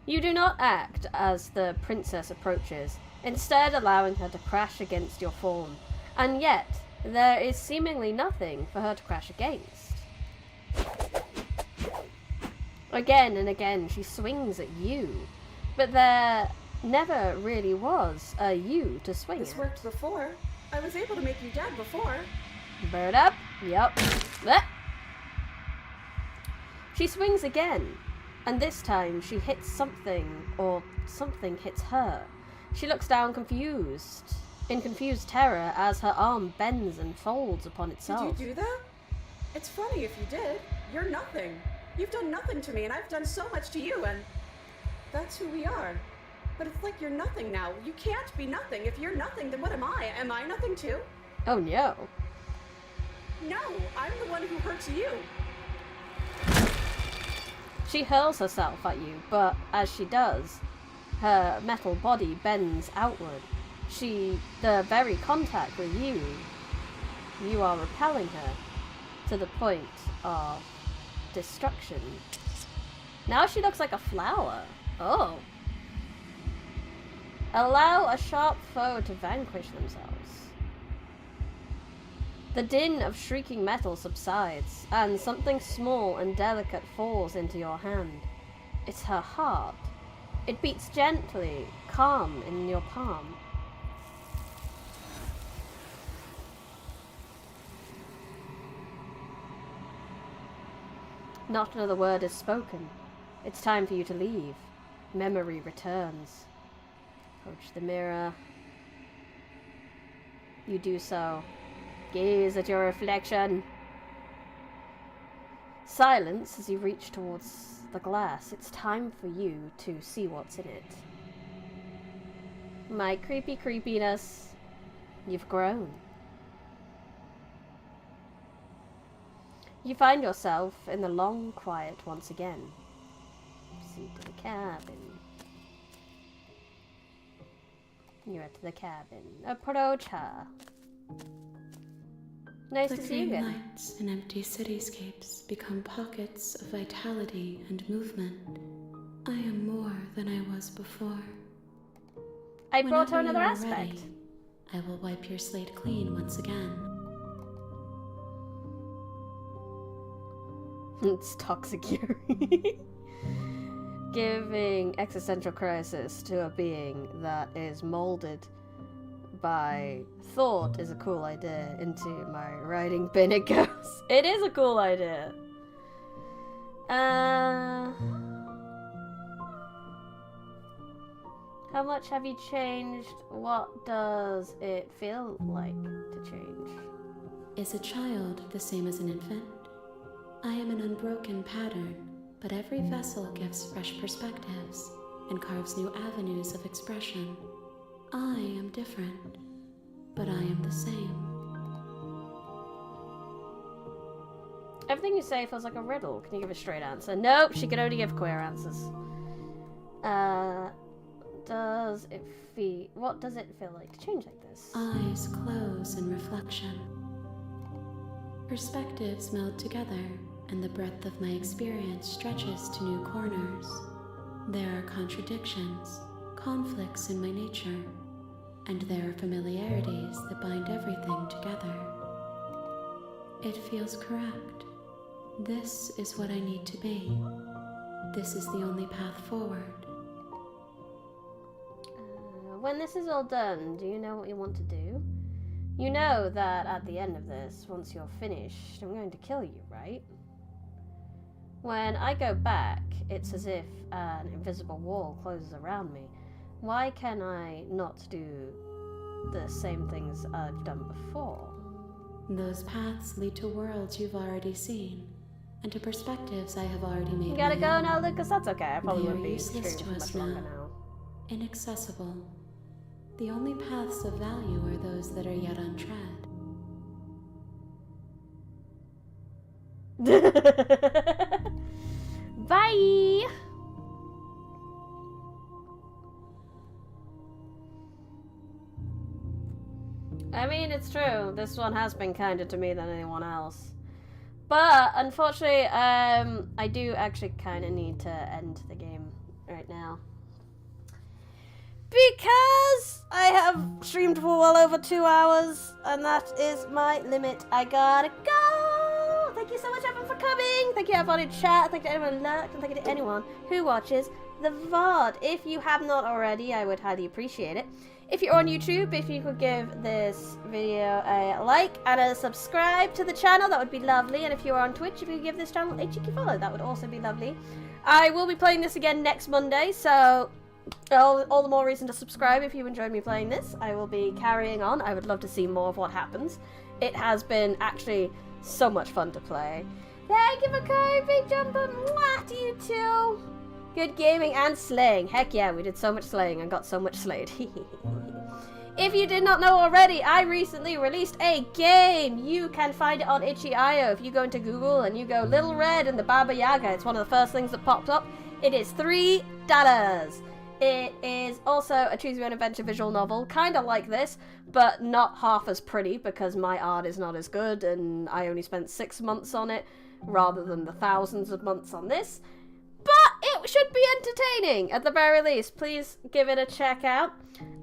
You do not act as the princess approaches, instead allowing her to crash against your form. And yet, there is seemingly nothing for her to crash against. Again and again, she swings at you, but there never really was a you to swing This at. worked before. I was able to make you dead before. Bird up. Yup. Blech. She swings again, and this time she hits something, or something hits her. She looks down confused, in confused terror as her arm bends and folds upon itself. Did you do that? It's funny if you did. You're nothing. You've done nothing to me, and I've done so much to you, and that's who we are. But it's like you're nothing now. You can't be nothing. If you're nothing, then what am I? Am I nothing too? Oh no. No, I'm the one who hurts you. She hurls herself at you, but as she does, her metal body bends outward. The very contact with you, you are repelling her to the point of destruction. Now she looks like a flower. Oh. Allow a sharp foe to vanquish themselves. The din of shrieking metal subsides, and something small and delicate falls into your hand. It's her heart. It beats gently, calm in your palm. Not another word is spoken. It's time for you to leave. Memory returns. Approach the mirror. You do so. Gaze at your reflection. Silence as you reach towards the glass. It's time for you to see what's in it. My creepy creepiness. You've grown. You find yourself in the long quiet once again. Proceed to the cabin. You're at the cabin. Approach her. Nice to see you Flickering again. lights and empty cityscapes become pockets of vitality and movement. I am more than I was before. I brought her Whenever another you are aspect. ready, I will wipe your slate clean once again. It's toxic Yuri. Giving existential crisis to a being that is molded by thought is a cool idea. Into my writing bin it goes. It is a cool idea. How much have you changed? What does it feel like to change? Is a child the same as an infant? I am an unbroken pattern, but every vessel gives fresh perspectives and carves new avenues of expression. I am different, but I am the same. Everything you say feels like a riddle. Can you give a straight answer? Nope, she can only give queer answers. What does it feel like to change like this? Eyes close in reflection. Perspectives meld together, and the breadth of my experience stretches to new corners. There are contradictions, conflicts in my nature, and there are familiarities that bind everything together. It feels correct. This is what I need to be. This is the only path forward. When this is all done, do you know what you want to do? You know that at the end of this, once you're finished, I'm going to kill you, right? When I go back, it's as if an invisible wall closes around me. Why can I not do the same things I've done before? Those paths lead to worlds you've already seen, and to perspectives I have already made. You gotta my go own. now, Lucas. That's okay. I probably They are wouldn't be useless streaming to for us much longer now. now. Inaccessible. The only paths of value are those that are yet untread. Bye! I mean, it's true. This one has been kinder to me than anyone else. But, unfortunately, I do actually kind of need to end the game right now. Because I have streamed for well over 2 hours, and that is my limit. I gotta go! Thank you so much, everyone, for coming! Thank you, everyone in chat, thank you to anyone who lurked, and thank you to anyone who watches the VOD. If you have not already, I would highly appreciate it. If you're on YouTube, if you could give this video a like and a subscribe to the channel, that would be lovely. And if you're on Twitch, if you could give this channel a cheeky follow, that would also be lovely. I will be playing this again next Monday, so all the more reason to subscribe if you enjoyed me playing this. I will be carrying on. I would love to see more of what happens. It has been actually so much fun to play. Thank you for coming, Big Jumper. Mwah to you too. Good gaming and slaying. Heck yeah, we did so much slaying and got so much slayed. If you did not know already, I recently released a game. You can find it on itch.io. If you go into Google and you go Little Red and the Baba Yaga, it's one of the first things that pops up. It is $3. It is also a choose your own adventure visual novel, kind of like this, but not half as pretty because my art is not as good and I only spent 6 months on it rather than the thousands of months on this. But it should be entertaining at the very least. Please give it a check out.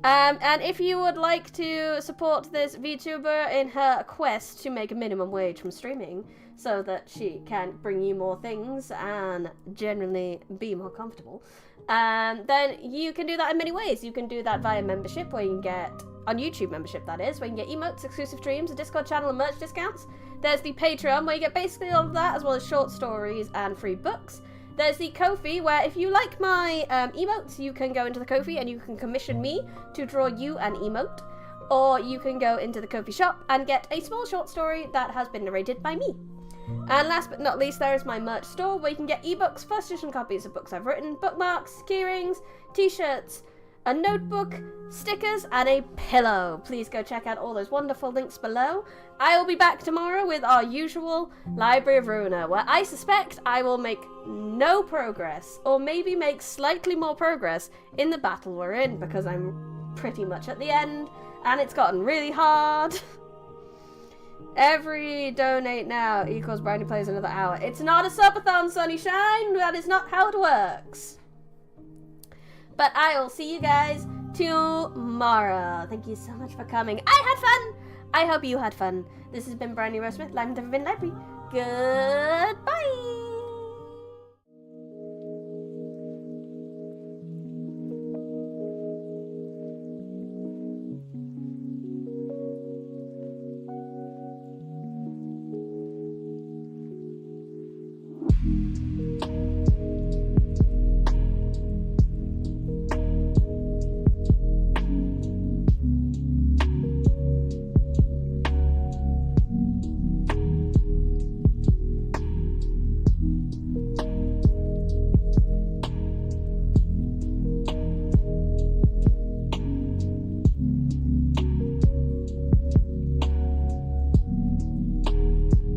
And if you would like to support this VTuber in her quest to make a minimum wage from streaming so that she can bring you more things and generally be more comfortable, then you can do that in many ways. You can do that via membership, where you can get, on YouTube membership that is, where you can get emotes, exclusive streams, a Discord channel and merch discounts. There's the Patreon, where you get basically all of that, as well as short stories and free books. There's the Kofi, where if you like my emotes, you can go into the Kofi and you can commission me to draw you an emote. Or you can go into the Kofi shop and get a small short story that has been narrated by me. And last but not least, there is my merch store, where you can get ebooks, first edition copies of books I've written, bookmarks, keyrings, t-shirts, a notebook, stickers, and a pillow. Please go check out all those wonderful links below. I will be back tomorrow with our usual Library of Ruina, where I suspect I will make no progress, or maybe make slightly more progress in the battle we're in, because I'm pretty much at the end, and it's gotten really hard. Every donate now equals Brownie plays another hour. It's not a subathon, Sunnyshine. That is not how it works. But I will see you guys tomorrow. Thank you so much for coming. I had fun. I hope you had fun. This has been Brownie Rose Smith, live in Library. Goodbye.